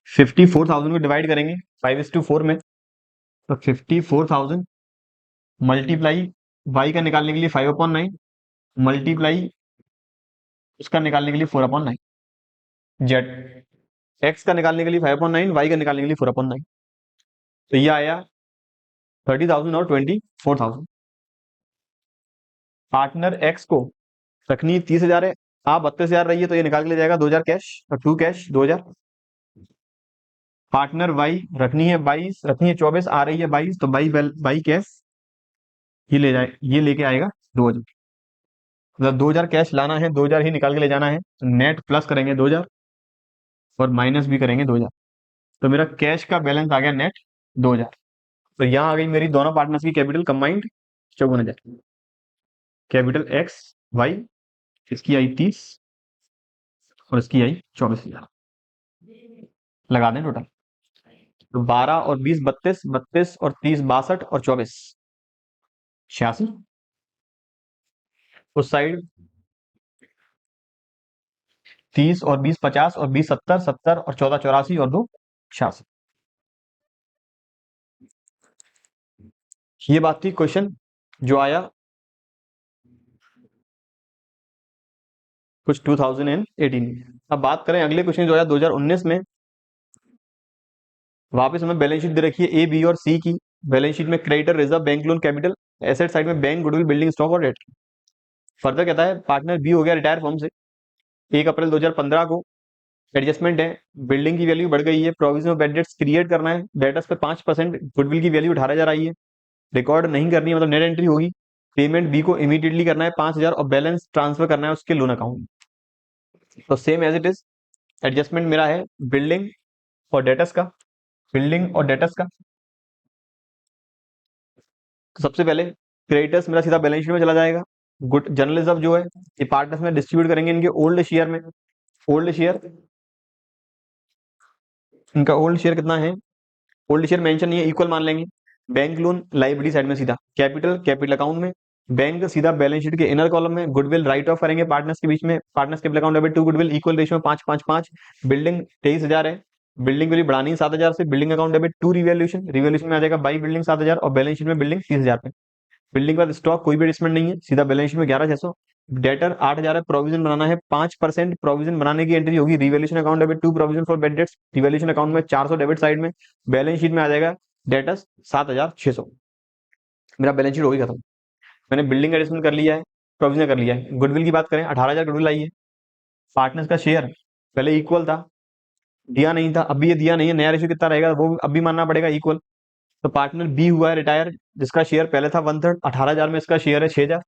Speaker 1: 54,000 को डिवाइड करेंगे 5:4 में, तो 54,000 मल्टीप्लाई वाई का निकालने के लिए 5/9, मल्टीप्लाई उसका निकालने के लिए 4/9। जेड एक्स का निकालने के लिए 5/9, वाई का निकालने के लिए 4/9। तो ये आया 30,000 और 24,000। पार्टनर एक्स को रखनी 30,000 है, आप 32,000 रही है, तो ये निकाल के ले जाएगा 2,000 कैश और 2 कैश 2,000। पार्टनर वाई रखनी है 22, रखनी है 24, आ रही है 22, तो बाई कैश ये ले जाए, ये लेके आएगा 2,000। मतलब 2,000 कैश लाना है, 2,000 ही निकाल के ले जाना है। नेट प्लस करेंगे 2,000 और माइनस भी करेंगे 2,000, तो मेरा कैश का बैलेंस आ गया नेट 2,000। तो यहाँ आ गई मेरी दोनों पार्टनर्स की capital combined 54,000। Capital X Y, इसकी आई 30 और इसकी आई 24,000। लगा दें टोटल, तो 12 और 20 32, 32 और 30 62 और 24 86। उस साइड 30 और 20 50 और 20 70, 70 और 14 84 और 2 86। ये बात थी क्वेश्चन जो आया कुछ 2018। अब बात करें अगले क्वेश्चन जो आया 2019 में। वापस हमें बैलेंस शीट दे रखी है ए बी और सी की। बैलेंस शीट में creditor reserve bank loan capital, asset side में बैंक गुडविल बिल्डिंग स्टॉक और डेट। फर्दर कहता है पार्टनर बी हो गया रिटायर फर्म से 1 अप्रैल 2015 को। एडजस्टमेंट है, बिल्डिंग की वैल्यू बढ़ गई है, provision of bad debts create करना है, डेटर्स पे 5%, गुडविल की वैल्यू 18,000 आई है, रिकॉर्ड नहीं करनी है, मतलब नेट एंट्री होगी। पेमेंट बी को इमीडिएटली करना है 5,000 और बैलेंस ट्रांसफर करना है उसके लोन अकाउंट। तो same as it is, adjustment मेरा है बिल्डिंग और डेटर्स का, बिल्डिंग और डेटर्स का। तो सबसे पहले क्रेडिटर्स मेरा सीधा बैलेंस शीट में चला जाएगा। गुड जनरल रिजर्व जो है ये पार्टनर्स में डिस्ट्रीब्यूट करेंगे इनके ओल्ड शेयर में। ओल्ड शेयर, इनका ओल्ड शेयर कितना है, ओल्ड शेयर मेंशन नहीं है, इक्वल मान लेंगे। बैंक लोन लाइबिलिटी साइड में सीधा, कैपिटल कैपिटल अकाउंट में, बैंक सीधा बैलेंस शीट के इनर कॉलम में, गुडविल राइट ऑफ करेंगे पार्टनर्स के बीच में, partners capital account debit to goodwill equal ratio में 5-5-5। बिल्डिंग 23,000 है, बिल्डिंग वैल्यू बढ़ानी है 7,000 से, building account debit to revaluation, revaluation में आ जाएगा बाई बिल्डिंग 7,000 और बैलेंस शीट में बिल्डिंग 30,000 पे। बिल्डिंग के बाद स्टॉक कोई भी एडजस्टमेंट नहीं है, सीधा बैलेंस शीट में 11,600। डेटर 8,000 है, प्रोविजन बनाना है 5%, प्रोविजन बनाने की एंट्री होगी revaluation account debit to provision for bad debts, revaluation account में 400 डेबिट साइड में, बैलेंस शीट में आ जाएगा डेटर्स 7,600। मेरा बैलेंस शीट होगी खत्म। मैंने बिल्डिंग एडजस्टमेंट कर लिया है, प्रोविजन कर लिया है। गुडविल की बात करें 18,000 गुडविल आई है। पार्टनर्स का शेयर पहले इक्वल था, दिया नहीं था, अभी ये दिया नहीं है, नया रेशियो कितना रहेगा वो अभी मानना पड़ेगा इक्वल। तो पार्टनर बी हुआ है रिटायर, जिसका शेयर पहले था 1/3, 18,000 में इसका शेयर है 6,000।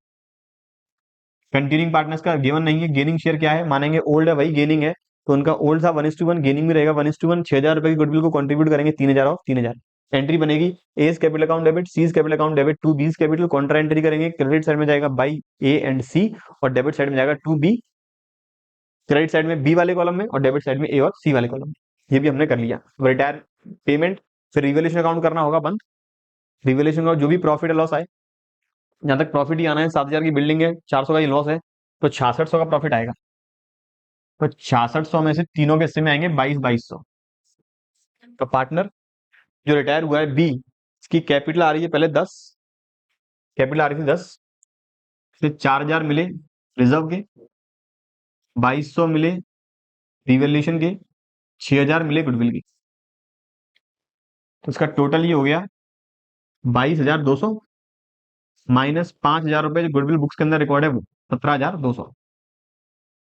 Speaker 1: कंटिन्यूइंग पार्टनर्स का गिवन नहीं है, गेनिंग शेयर क्या है मानेंगे, ओल्ड है वही गेनिंग है, तो उनका ओल्ड था 1:1, गेनिंग में रहेगा 1:1। 6,000 रुपए की गुडविल को कंट्रीब्यूट करेंगे 3,000 और 3,000। एंट्री बनेगी A's capital account debit, C's capital account debit to B's capital, contra entry करेंगे, क्रेडिट साइड में जाएगा बाई ए एंड सी और डेबिट साइड में जाएगा टू बी। क्रेडिट साइड में बी वाले कॉलम में और डेबिट साइड में ए और सी वाले कॉलम में। ये भी हमने कर लिया। रिटायर पेमेंट, फिर रिवैल्यूएशन अकाउंट करना होगा बंद। रिवैल्यूएशन अकाउंट जो भी प्रॉफिट लॉस आए, जहां तक प्रॉफिट ही आना है, 7,000 की बिल्डिंग है, 400 का ही लॉस है, तो 6600 का प्रॉफिट आएगा। तो 6600 में से तीनों के हिस्से में आएंगे 22,200। तो पार्टनर जो रिटायर हुआ है बी, इसकी कैपिटल आ रही है पहले 10, कैपिटल आ रही थी 10, फिर 4,000 मिले रिजर्व के, 2,200 मिले रिवैल्यूएशन के, 6,000 मिले गुडविल की। तो इसका टोटल ये हो गया 22,200 माइनस 5,000 रुपए जो गुडविल बुक्स के अंदर रिकॉर्ड है वो 17,200।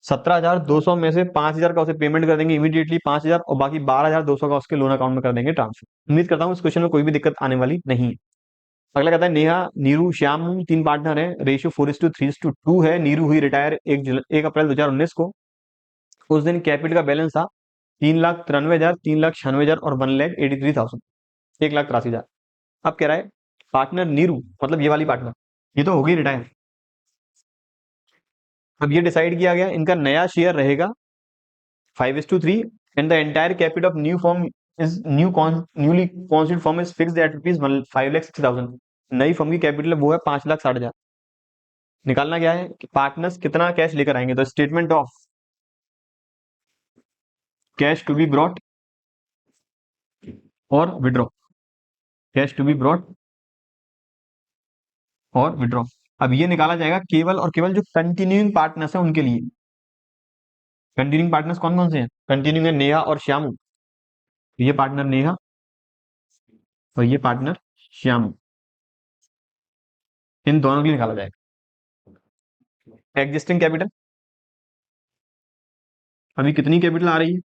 Speaker 1: 17,200 में से 5,000 का उसे पेमेंट कर देंगे इमीडिएटली 5,000 और बाकी 12,200 का उसके लोन अकाउंट में कर देंगे ट्रांसफर। उम्मीद करता हूँ इस क्वेश्चन में कोई भी दिक्कत आने वाली नहीं है। अगला कहता है नेहा नीरू श्याम 3 पार्टनर है, रेशियो 4:3:2 है। नीरू हुई रिटायर 1 अप्रैल 2019 को। उस दिन कैपिटल का बैलेंस था 3,93,000, 3,96,000 और 1,83,000, 1,83,000। अब कह रहा है पार्टनर नीरू, मतलब ये वाली पार्टनर, ये तो होगी रिटायर। अब ये डिसाइड किया गया इनका नया शेयर रहेगा 5:3 and the entire capital of new form is newly constituted form is fixed at ₹5,60,000। नई फॉर्म की कैपिटल वो है 5,60,000। निकालना क्या है कि पार्टनर्स कितना कैश लेकर आएंगे, तो statement of cash to be brought और withdraw, cash to be brought और विड्रॉ। अब ये निकाला जाएगा केवल और केवल जो कंटिन्यूइंग पार्टनर्स हैं उनके लिए। कंटिन्यूइंग पार्टनर्स कौन कौन से हैं, कंटिन्यूइंग है नेहा और श्यामू, ये पार्टनर नेहा और ये पार्टनर श्याम, इन दोनों के लिए निकाला जाएगा। एग्जिस्टिंग कैपिटल, अभी कितनी कैपिटल आ रही है?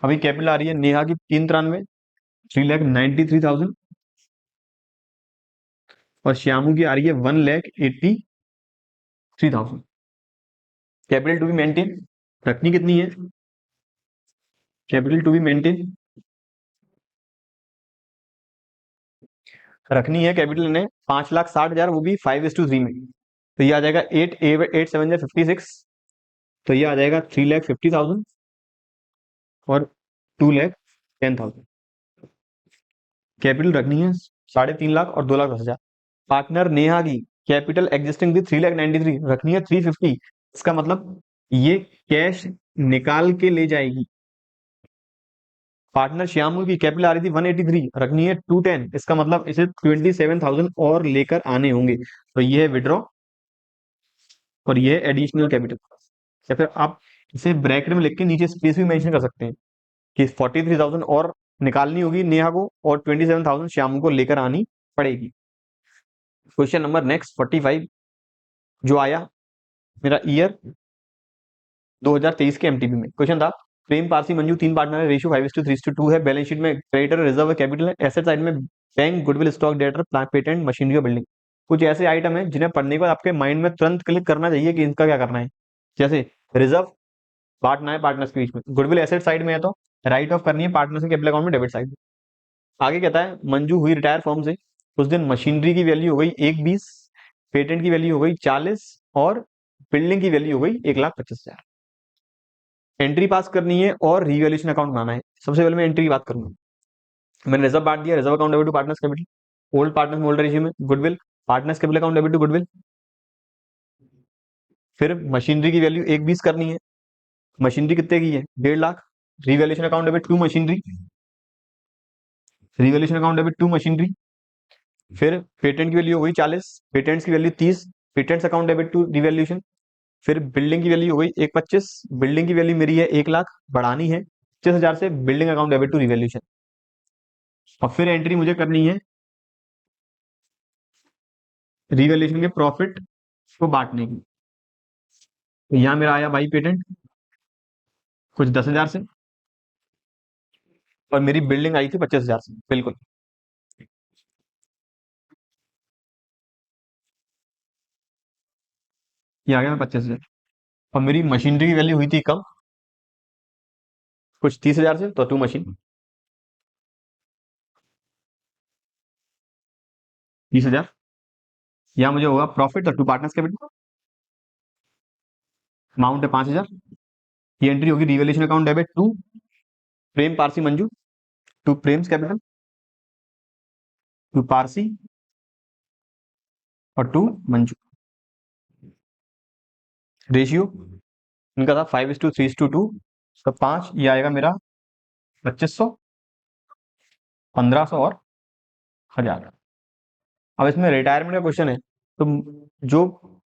Speaker 1: अभी कैपिटल आ रही है नेहा की 393, 3,93,000, और श्यामू की आ रही है 1,83,000। कैपिटल टू बी मेंटेन, रखनी कितनी है? कैपिटल टू बी मेंटेन रखनी है कैपिटल ने 5,60,000, वो भी 5:3 में। तो ये आ जाएगा 8 7 56, तो ये आ जाएगा 3,50,000 और 2,10,000। कैपिटल रखनी है 3.5 लाख और 2,10,000। पार्टनर नेहा की कैपिटल एग्जिस्टिंग थी 3,93,000, रखनी है 350। इसका मतलब ये कैश निकाल के ले जाएगी। पार्टनर श्यामू की कैपिटल आ रही थी 183, रखनी है 210। इसका मतलब इसे 27,000 और लेकर आने होंगे। तो ये है विड्रॉ और ये है एडिशनल कैपिटल। या फिर आप इसे ब्रैकेट में लिख के नीचे स्पेस भी मेंशन कर सकते हैं कि 43,000 और निकालनी होगी नेहा को और 27,000 श्यामू को लेकर आनी पड़ेगी। क्वेश्चन नंबर नेक्स्ट 45 जो आया मेरा ईयर 2023 के एमटीपी में क्वेश्चन था, प्रेम पारसी मंजू 3 पार्टनर है, रेशियो 5:3:2 है, बैलेंस शीट में क्रेडिटर रिजर्व कैपिटल है, एसेट साइड में bank goodwill stock debtor plant patent machinery और बिल्डिंग। कुछ ऐसे आइटम है जिन्हें पढ़ने के बाद आपके माइंड में तुरंत क्लिक करना चाहिए कि इनका क्या करना है। जैसे रिजर्व बांटना है पार्टनर्स के बीच में, गुडविल एसेट साइड में है तो राइट ऑफ करनी है पार्टनर्स के कैपिटल अकाउंट में डेबिट साइड। आगे कहता है मंजू हुई रिटायर फर्म से उस दिन मशीनरी की वैल्यू हो गई 1,20, पेटेंट की वैल्यू हो गई 40 और बिल्डिंग की वैल्यू हो गई 1,25,000। एंट्री पास करनी है और रिवैल्यूएशन अकाउंट बनाना है। सबसे पहले मैं एंट्री की बात करूंगा। मैंने रिजर्व बांट दिया, reserve account debit to partners capital, old partners में ओल्ड रेशियो में goodwill, partners capital account debit to goodwill. फिर मशीनरी की वैल्यू 1,20 करनी है, मशीनरी कितने की है 1.5 lakh, revaluation account debit to machinery, revaluation account debit to machinery. फिर पेटेंट की वैल्यू हो गई 40, पेटेंट्स की value 30, patents account debit to revaluation. फिर बिल्डिंग की वैल्यू हो गई 1,25, बिल्डिंग की वैल्यू मेरी है 1,00,000, बढ़ानी है 25,000 से building account debit to revaluation. और फिर एंट्री मुझे करनी है रिवैल्यूएशन के प्रॉफिट को बांटने की। तो यहाँ मेरा आया बाई पेटेंट कुछ 10,000 से और मेरी बिल्डिंग आई थी 25,000 से। बिल्कुल ये आ गया 25,000। और मेरी मशीनरी की वैल्यू हुई थी कम कुछ 30,000 से, तो टू मशीन 30,000। यहाँ मुझे होगा प्रॉफिट और टू पार्टनर्स कैपिटल, अमाउंट है 5,000। ये एंट्री होगी revaluation account debit to Prem Parsi Manju, to Prem's capital, to Parsi और टू मंजू। रेशियो इनका था 5:3:2, तो 5 ये आएगा मेरा 2,500, 1,500 और 1,000। अब इसमें रिटायरमेंट का क्वेश्चन है, तो जो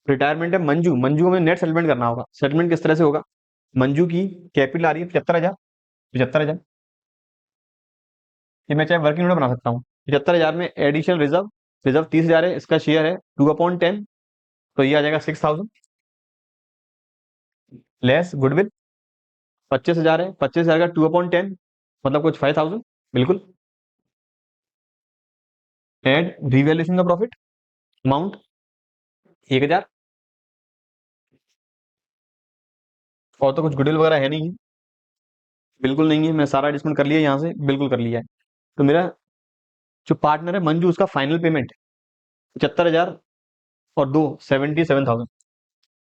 Speaker 1: रिटायरमेंट है मंजू, मंजू को हमें नेट सेटलमेंट करना होगा। सेटलमेंट किस तरह से होगा? मंजू की कैपिटल आ रही है 75,000, 75,000, ये मैं चाहे वर्किंग नोट बना सकता हूँ। 75,000 में एडिशनल रिजर्व, रिजर्व 30,000 है, इसका शेयर है 2/10, तो ये आ जाएगा 6,000। लेस गुडविल 25,000 है, 25,000 का 2/10 मतलब कुछ 5,000। बिल्कुल। एड रिवैल्यूएशन का प्रॉफिट अमाउंट 1,000, और तो कुछ गुडविल वगैरह है नहीं है, बिल्कुल नहीं है। मैं सारा एडजस्टमेंट कर लिया यहाँ से, बिल्कुल कर लिया है। तो मेरा जो पार्टनर है मंजू, उसका फाइनल पेमेंट 75,000 और 77,000,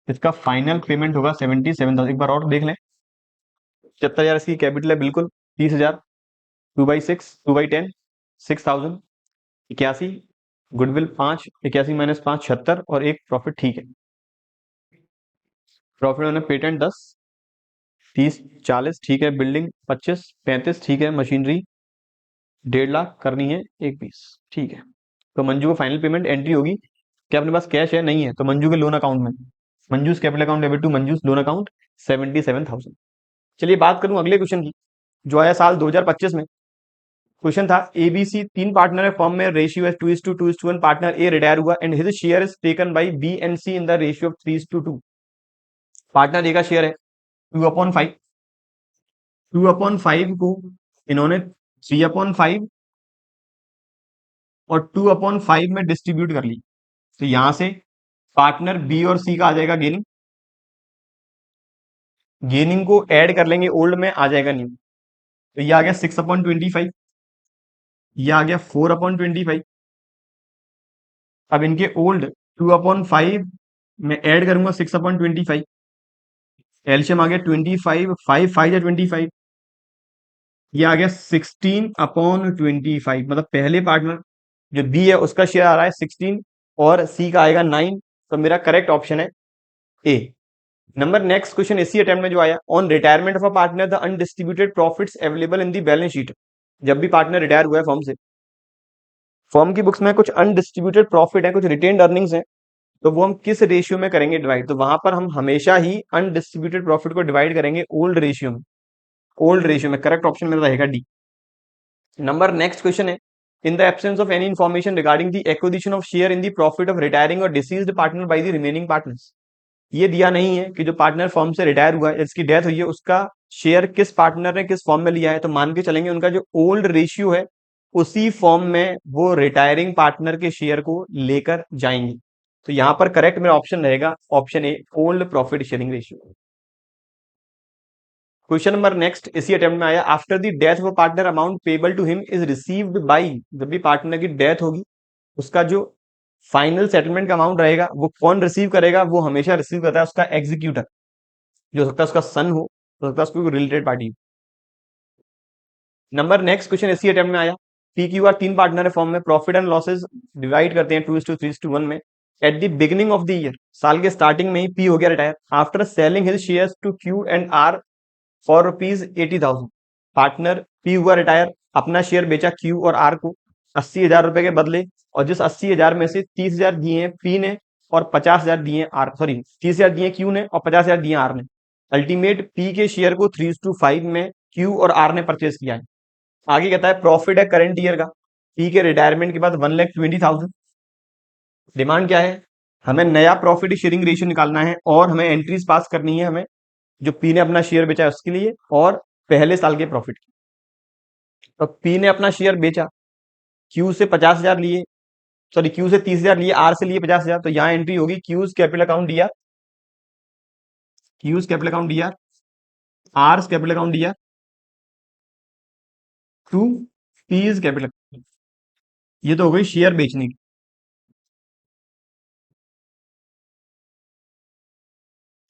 Speaker 1: इसका फाइनल पेमेंट होगा 77,000। एक बार और देख लें, 75,000 इसकी कैपिटल है, बिल्कुल 30,000, 2/6, 2/10, 6,000, 81, गुडविल 5, 81 माइनस 5 76 और एक प्रॉफिट। ठीक है, प्रॉफिट मैंने पेटेंट 10, 30, 40 ठीक है, बिल्डिंग 25, 35 ठीक है, मशीनरी 1.5 लाख करनी है 1,20 ठीक है। तो मंजू को फाइनल पेमेंट एंट्री होगी। क्या अपने पास कैश है? नहीं है, तो मंजू के लोन अकाउंट में, Manju's capital account debit to Manju's loan account 77,000। चलिए बात करूं अगले क्वेश्चन की जो आया साल 2025 में। क्वेश्चन था एबीसी तीन पार्टनर है फर्म में, रेशियो है 2:2:1, पार्टनर ए रिटायर हुआ and his share is taken by B and C in the ratio of 3:2। Partner A का शेयर है 2/5, 2/5 को इन्होंने 3/5 और 2/5 में डिस्ट्रीब्यूट कर ली। तो यहां से पार्टनर बी और सी का आ जाएगा गेनिंग, गेनिंग को ऐड कर लेंगे ओल्ड में, आ जाएगा न्यू। तो ये आ गया 6/25, ये आ गया 4/25। अब इनके ओल्ड 2/5 में ऐड करूंगा 6/25, एलसीएम आ गया 25, 5 5 या 25, ये आ गया 16/25। मतलब पहले पार्टनर जो बी है उसका शेयर आ रहा है 16 और सी का आएगा 9। तो मेरा करेक्ट ऑप्शन है ए नंबर। नेक्स्ट क्वेश्चन इसी अटेम्प्ट में जो आया, on retirement of a partner the undistributed profits available in the balance sheet. जब भी पार्टनर रिटायर हुआ है फर्म से, फर्म की बुक्स में कुछ अनडिस्ट्रीब्यूटेड प्रॉफिट है, कुछ रिटेन्ड अर्निंग्स है, तो वो हम किस रेशियो में करेंगे डिवाइड। तो वहां पर हम हमेशा ही अनडिस्ट्रीब्यूटेड प्रॉफिट को डिवाइड करेंगे ओल्ड रेशियो में, ओल्ड रेशियो में। करेक्ट ऑप्शन मेरा रहेगा डी नंबर। नेक्स्ट क्वेश्चन है, in the absence of any information regarding the acquisition of share in the profit of retiring और deceased partner by the remaining partners. ये दिया नहीं है कि जो पार्टनर फर्म से रिटायर हुआ है, इसकी डेथ हुई है, उसका शेयर किस पार्टनर ने किस फॉर्म में लिया है। तो मान के चलेंगे उनका जो ओल्ड रेशियो है उसी फॉर्म में वो रिटायरिंग पार्टनर के शेयर को लेकर जाएंगे। तो यहां पर करेक्ट मेरा ऑप्शन रहेगा option A, old profit sharing ratio. Question number next इसी अटेम्प्ट में आया, after the death of partner amount payable to him is received by. जब भी पार्टनर की डेथ होगी उसका जो फाइनल सेटलमेंट का अमाउंट रहेगा वो कौन रिसीव करेगा। वो हमेशा रिसीव करता है उसका एग्जीक्यूटर, जो हो सकता है उसका सन हो सकता है उसको related party. Number next question इसी अटेम्प्ट में आया, पी क्यू आर तीन पार्टनर है फॉर्म में, प्रॉफिट एंड लॉसेस डिवाइड करते हैं 2:3:1 में। At the beginning of the year, साल के स्टार्टिंग में ही पी हो गया retire, after selling his shares to Q and R for ₹80,000। Partner P हुआ रिटायर, अपना शेयर बेचा क्यू और आर को 80,000 रुपए के बदले, और जिस 80,000 में से 30,000 दिए हैं पी ने और 50,000 दिए हैं आर, सॉरी 30,000 दिए क्यू ने और 50,000 दिए आर ने। अल्टीमेट पी के शेयर को 3:5 में क्यू और आर ने परचेज किया है। आगे कहता है प्रॉफिट है करंट ईयर का, पी के रिटायरमेंट के बाद 1,20,000। डिमांड क्या है, हमें नया प्रॉफिट शेयरिंग रेशियो निकालना है और हमें एंट्रीज पास करनी है, हमें जो पी ने अपना शेयर बेचा है उसके लिए और पहले साल के प्रॉफिट की। तो पी ने अपना शेयर बेचा, क्यू से 50,000 लिए, सॉरी क्यू से 30,000 लिए, आर से लिए 50,000। तो यहाँ एंट्री होगी Q's capital account D R, Q's capital account D R, R capital account D R to P's capital. ये तो हो गई शेयर बेचने की।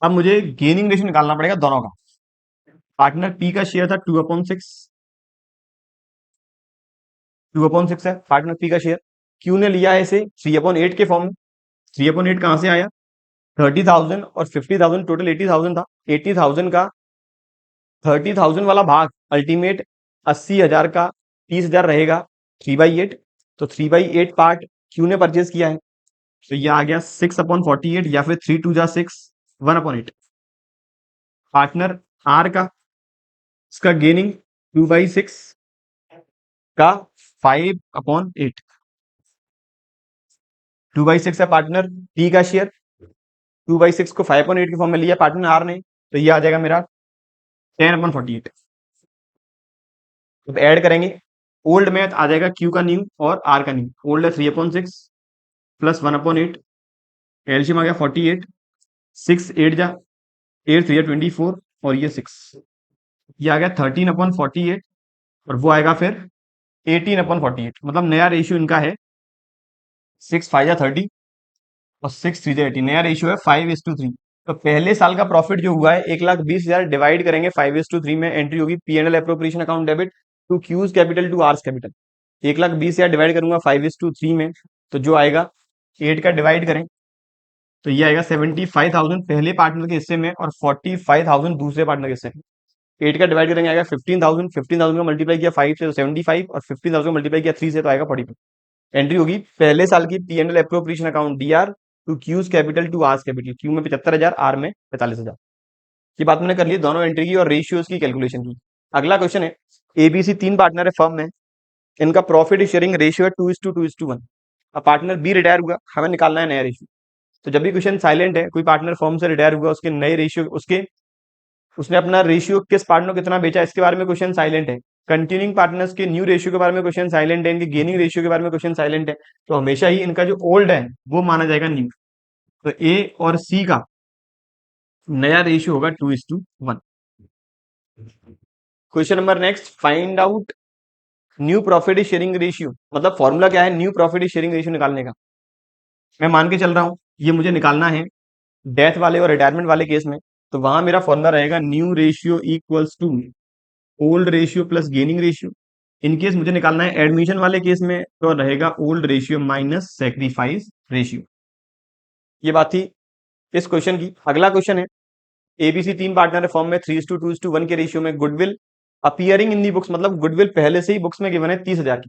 Speaker 1: अब मुझे गेनिंग रेशियो निकालना पड़ेगा दोनों का। पार्टनर पी का शेयर था 2/6, 2/6 है पार्टनर पी का शेयर। क्यू ने लिया है इसे 3/8 के फॉर्म में। 3/8 कहां से आया, 30,000 और 50,000, टोटल 80,000 था। 80,000 का 30,000 वाला भाग अल्टीमेट 80,000 का 30,000 रहेगा 3/8। तो 3/8 पार्ट क्यू ने परचेज किया है, तो ये आ गया 6/48 या फिर 3×2=6, 1/8। पार्टनर आर का, इसका गेनिंग 2/6 का 5/8, 2/6 है पार्टनर पी का शेयर, 2/6 को 5/8 के फॉर्म में लिया पार्टनर आर ने, तो ये आ जाएगा मेरा 10/48। तो ऐड करेंगे, ओल्ड में आ जाएगा क्यू का न्यू और आर का न्यू। ओल्ड है 3/6 प्लस 1/8, एलसीएम आ गया 48, 6 8 जा 8 3 24 और ये 6, ये आ गया 13/48 और वो आएगा फिर 18/48। मतलब नया रेशियो इनका है 6 5 30 और 6 3 80। नया रेशियो है 5:3। तो पहले साल का प्रॉफिट जो हुआ है 1,20,000 डिवाइड करेंगे 5:3 में, एंट्री होगी P and L appropriation account debit to Q's capital to R's capital. 1,20,000 divide करूंगा 5:3 में, तो जो आएगा 8 का डिवाइड करें तो ये आएगा 75,000 पहले पार्टनर के हिस्से में और 45,000 दूसरे पार्टनर के हिस्से में। 8 का डिवाइड करेंगे आएगा 15,000, 15,000 का मल्टीप्लाई किया 5 से तो 75 और 15,000 का मल्टीप्लाई किया 3 से तो आएगा 45। एंट्री होगी पहले साल की P and L appropriation account D R to Q's capital to R's capital. Q में 75,000, आर में 45,000। ये बात मैंने कर ली दोनों एंट्री की और रेशियोज की कैलकुलेशन की। अगला क्वेश्चन है, एबीसी तीन पार्टनर है फर्म में, इनका प्रॉफिट शेयरिंग रेशियो है 2:2:1। अब पार्टनर बी रिटायर हुआ, हमें निकालना है नया रेशियो। तो जब भी क्वेश्चन साइलेंट है, कोई पार्टनर फर्म से रिटायर हुआ, उसके नए रेशियो, उसके उसने अपना रेशियो किस पार्टनर को कितना बेचा, इसके बारे में क्वेश्चन साइलेंट है। कंटिन्यूइंग पार्टनर्स के न्यू रेशियो के बारे में क्वेश्चन साइलेंट है, इनके गेनिंग रेशियो के बारे में क्वेश्चन साइलेंट है। तो हमेशा ही इनका जो ओल्ड है वो माना जाएगा न्यू। तो ए और सी का नया रेशियो होगा 2:1। Question number next, find out new profit sharing ratio. मतलब फॉर्मूला क्या है न्यू प्रॉफिट शेयरिंग रेशियो निकालने का। मैं मान के चल रहा हूं ये मुझे निकालना है डेथ वाले और रिटायरमेंट वाले केस में। तो वहां मेरा फॉर्मूला रहेगा new ratio equals to old ratio plus gaining ratio. In case मुझे निकालना है एडमिशन वाले केस में, तो रहेगा old ratio minus sacrifice ratio. ये बात थी इस क्वेश्चन की। अगला क्वेश्चन है, एबीसी तीन पार्टनर है फॉर्म में 3:2:1 के रेशियो में। Goodwill appearing in the books, मतलब गुडविल पहले से ही बुक्स में गिवन है 30,000 की।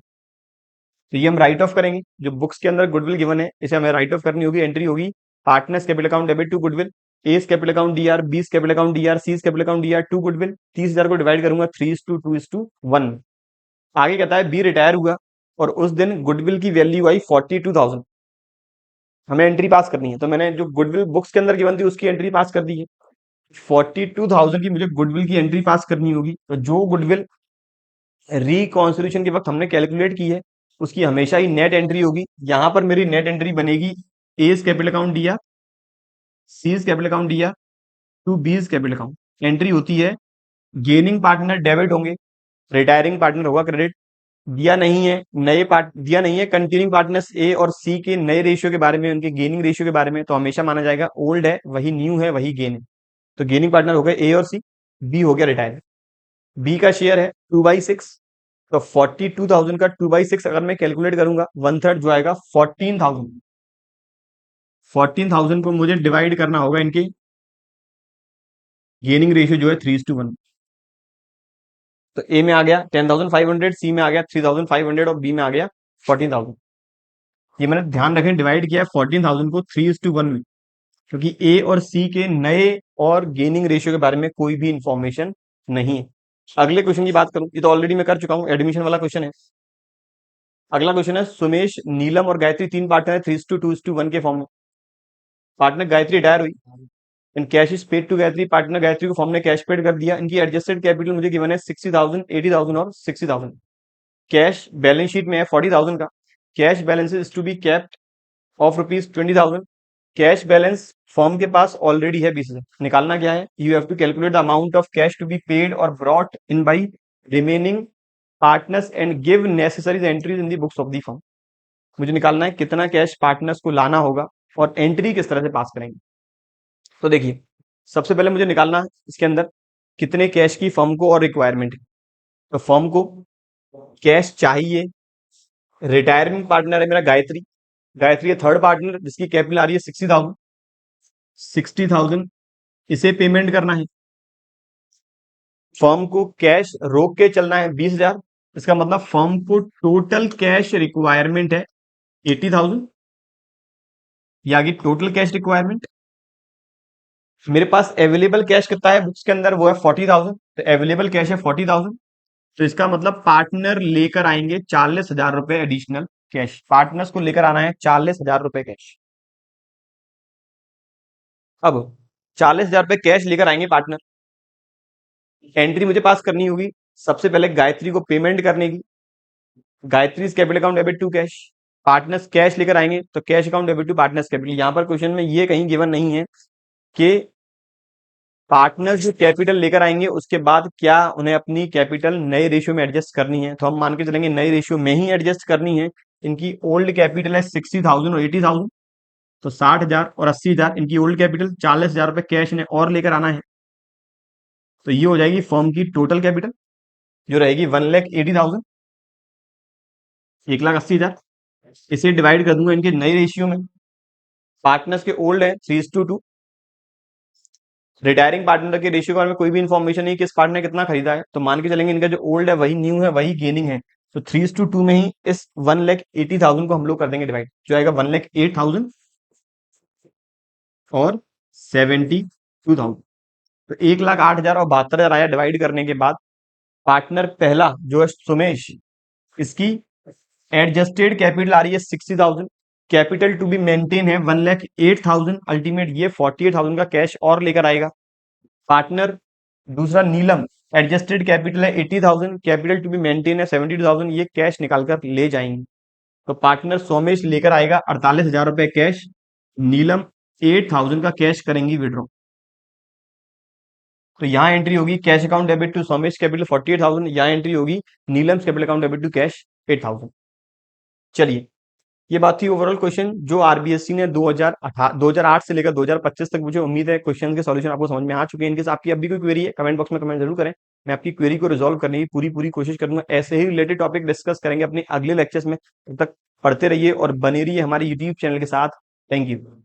Speaker 1: तो ये हम राइट ऑफ करेंगे। जो बुक्स के अंदर गुडविल गिवन है इसे हमें राइट ऑफ करनी होगी। एंट्री होगी partners capital account debit to goodwill, A's capital account DR, B's capital account DR, C's capital account DR to goodwill. 30,000 को डिवाइड करूंगा 3:2:1। आगे कहता है बी रिटायर हुआ और उस दिन गुडविल की वैल्यू आई 42,000। हमें एंट्री पास करनी है, तो मैंने जो गुडविल बुक्स के अंदर गिवन थी उसकी एंट्री पास कर दी है। 42,000 की मुझे गुडविल की एंट्री पास करनी होगी। तो जो गुडविल रिकॉन्सिल्यूशन के वक्त हमने कैलकुलेट की है उसकी हमेशा ही नेट एंट्री होगी। यहां पर मेरी नेट एंट्री बनेगी एस कैपिटल अकाउंट दिया, सीज कैपिटल अकाउंट दिया to B's capital account. Entry होती है गेनिंग पार्टनर डेबिट होंगे, रिटायरिंग पार्टनर होगा क्रेडिट। दिया नहीं है नए पार्ट, दिया नहीं है कंटिन्यूइंग पार्टनर्स ए और सी के नए रेशियो के बारे में, उनके गेनिंग रेशियो के बारे में। तो हमेशा माना जाएगा ओल्ड है वही न्यू है वही गेन है। तो गेनिंग पार्टनर हो गए ए और सी, बी हो गया रिटायर। बी का शेयर है 2/6। तो 42,000 का 2/6 अगर मैं कैलकुलेट करूंगा, 1/3 जो आएगा 14,000। 14,000 को मुझे डिवाइड करना होगा इनके गेनिंग रेशियो जो है 3:1। तो ए में आ गया 10,500, सी में आ गया 3,500 और बी में आ गया 14,000। ये मैंने ध्यान रखें डिवाइड किया है 14,000 को 3:1 में, क्योंकि ए और सी के नए और गेनिंग रेशियो के बारे में कोई भी इंफॉर्मेशन नहीं है। अगले क्वेश्चन की बात करूं, ये तो ऑलरेडी मैं कर चुका हूं, एडमिशन वाला क्वेश्चन है। अगला क्वेश्चन है, सुमेश, नीलम और गायत्री तीन पार्टनर है 3:2:1 के फॉर्म में। पार्टनर गायत्री रिटायर हुई, in cash is paid to Gayatri. Partner Gayatri को फॉर्म ने कैश पेड कर दिया। इनकी एडजस्टेड कैपिटल मुझे गिवन है 60,000, 80,000 और 60,000। कैश बैलेंस शीट में है 40,000 का। Cash balance is to be kept of ₹20,000। Cash balance firm के पास ऑलरेडी है 20,000। निकालना क्या है, you have to calculate the amount of cash to be paid और brought in by remaining partners and give necessary entries in the books of the firm. मुझे निकालना है कितना कैश पार्टनर्स को लाना होगा और एंट्री किस तरह से पास करेंगे। तो देखिए, सबसे पहले मुझे निकालना है इसके अंदर कितने कैश की फर्म को और रिक्वायरमेंट है। तो फर्म को कैश चाहिए। रिटायरिंग पार्टनर है मेरा गायत्री, गायत्री है थर्ड पार्टनर जिसकी कैपिटल आ रही है 60,000। 60,000 इसे पेमेंट करना है। फर्म को कैश रोक के चलना है 20,000। इसका मतलब फर्म को टोटल कैश रिक्वायरमेंट है 80,000। ये आगे टोटल कैश रिक्वायरमेंट। मेरे पास अवेलेबल कैश कितना है बुक्स के अंदर, वो है 40,000। तो अवेलेबल कैश है 40,000। तो इसका मतलब पार्टनर लेकर आएंगे 40,000 रुपए एडिशनल कैश। पार्टनर्स को लेकर आना है 40,000 रुपए कैश। अब 40,000 रुपए कैश लेकर आएंगे पार्टनर। एंट्री मुझे पास करनी होगी सबसे पहले गायत्री को पेमेंट करने की। Gayatri capital account debit to cash. Partners cash लेकर आएंगे तो cash account debit to partners capital. यहां पर क्वेश्चन में ये कहीं गिवन नहीं है कि पार्टनर्स जो कैपिटल लेकर आएंगे उसके बाद क्या उन्हें अपनी कैपिटल नए रेशियो में एडजस्ट करनी है। तो हम मान के चलेंगे नए रेशियो में ही एडजस्ट करनी है। इनकी ओल्ड कैपिटल है 60,000 और 80,000। तो 60,000 और 80,000 इनकी ओल्ड कैपिटल। 40,000 रुपए कैश इन्हें और लेकर आना है। तो ये हो जाएगी फर्म की टोटल कैपिटल जो रहेगी 1,80,000, 1,80,000। इसे डिवाइड कर दूंगा इनके नए रेशियो में। पार्टनर्स के ओल्ड है 3:2। रिटायरिंग पार्टनर के रेशियो के बारे में कोई भी इंफॉर्मेशन नहीं किस पार्टनर कितना खरीदा है। तो मान के चलेंगे इनका जो ओल्ड है वही न्यू है वही गेनिंग है। तो 3:2 में ही इस 1,80,000 को हम लोग कर देंगे डिवाइड, जो आएगा 1,08,000 और 72,000। तो 1,08,000 और 72,000 आया डिवाइड करने के बाद। पार्टनर पहला जो है सुमेश, इसकी एडजस्टेड कैपिटल आ रही है 60,000, कैपिटल टू बी मेंटेन है 1,08,000, अल्टीमेट ये 48,000 का कैश और लेकर आएगा। पार्टनर दूसरा नीलम, एडजस्टेड कैपिटल है 80,000, कैपिटल टू बी मेंटेन है 72,000, ये कैश निकाल कर ले जाएंगे। तो पार्टनर सोमेश लेकर आएगा 48,000 रुपए कैश, नीलम 8,000 का कैश करेंगी विड्रॉ। तो यहाँ एंट्री होगी cash account debit to Somesh capital 48,000, यहाँ एंट्री होगी Neelam capital account debit to cash 8,000। चलिए, ये बात थी ओवरऑल क्वेश्चन जो आरबीएससी ने 2008 से लेकर 2025 तक, मुझे उम्मीद है क्वेश्चन के सॉल्यूशन आपको समझ में आ चुके हैं। इनकेस आपकी अभी कोई क्वेरी है कमेंट बॉक्स में कमेंट जरूर करें, मैं आपकी क्वेरी को रिजॉल्व करने की पूरी कोशिश करूंगा। ऐसे ही रिलेटेड टॉपिक डिस्कस करेंगे अपने अगले लेक्चर्स में, तब तक पढ़ते रहिए और बने रहिए हमारे यूट्यूब चैनल के साथ। Thank you.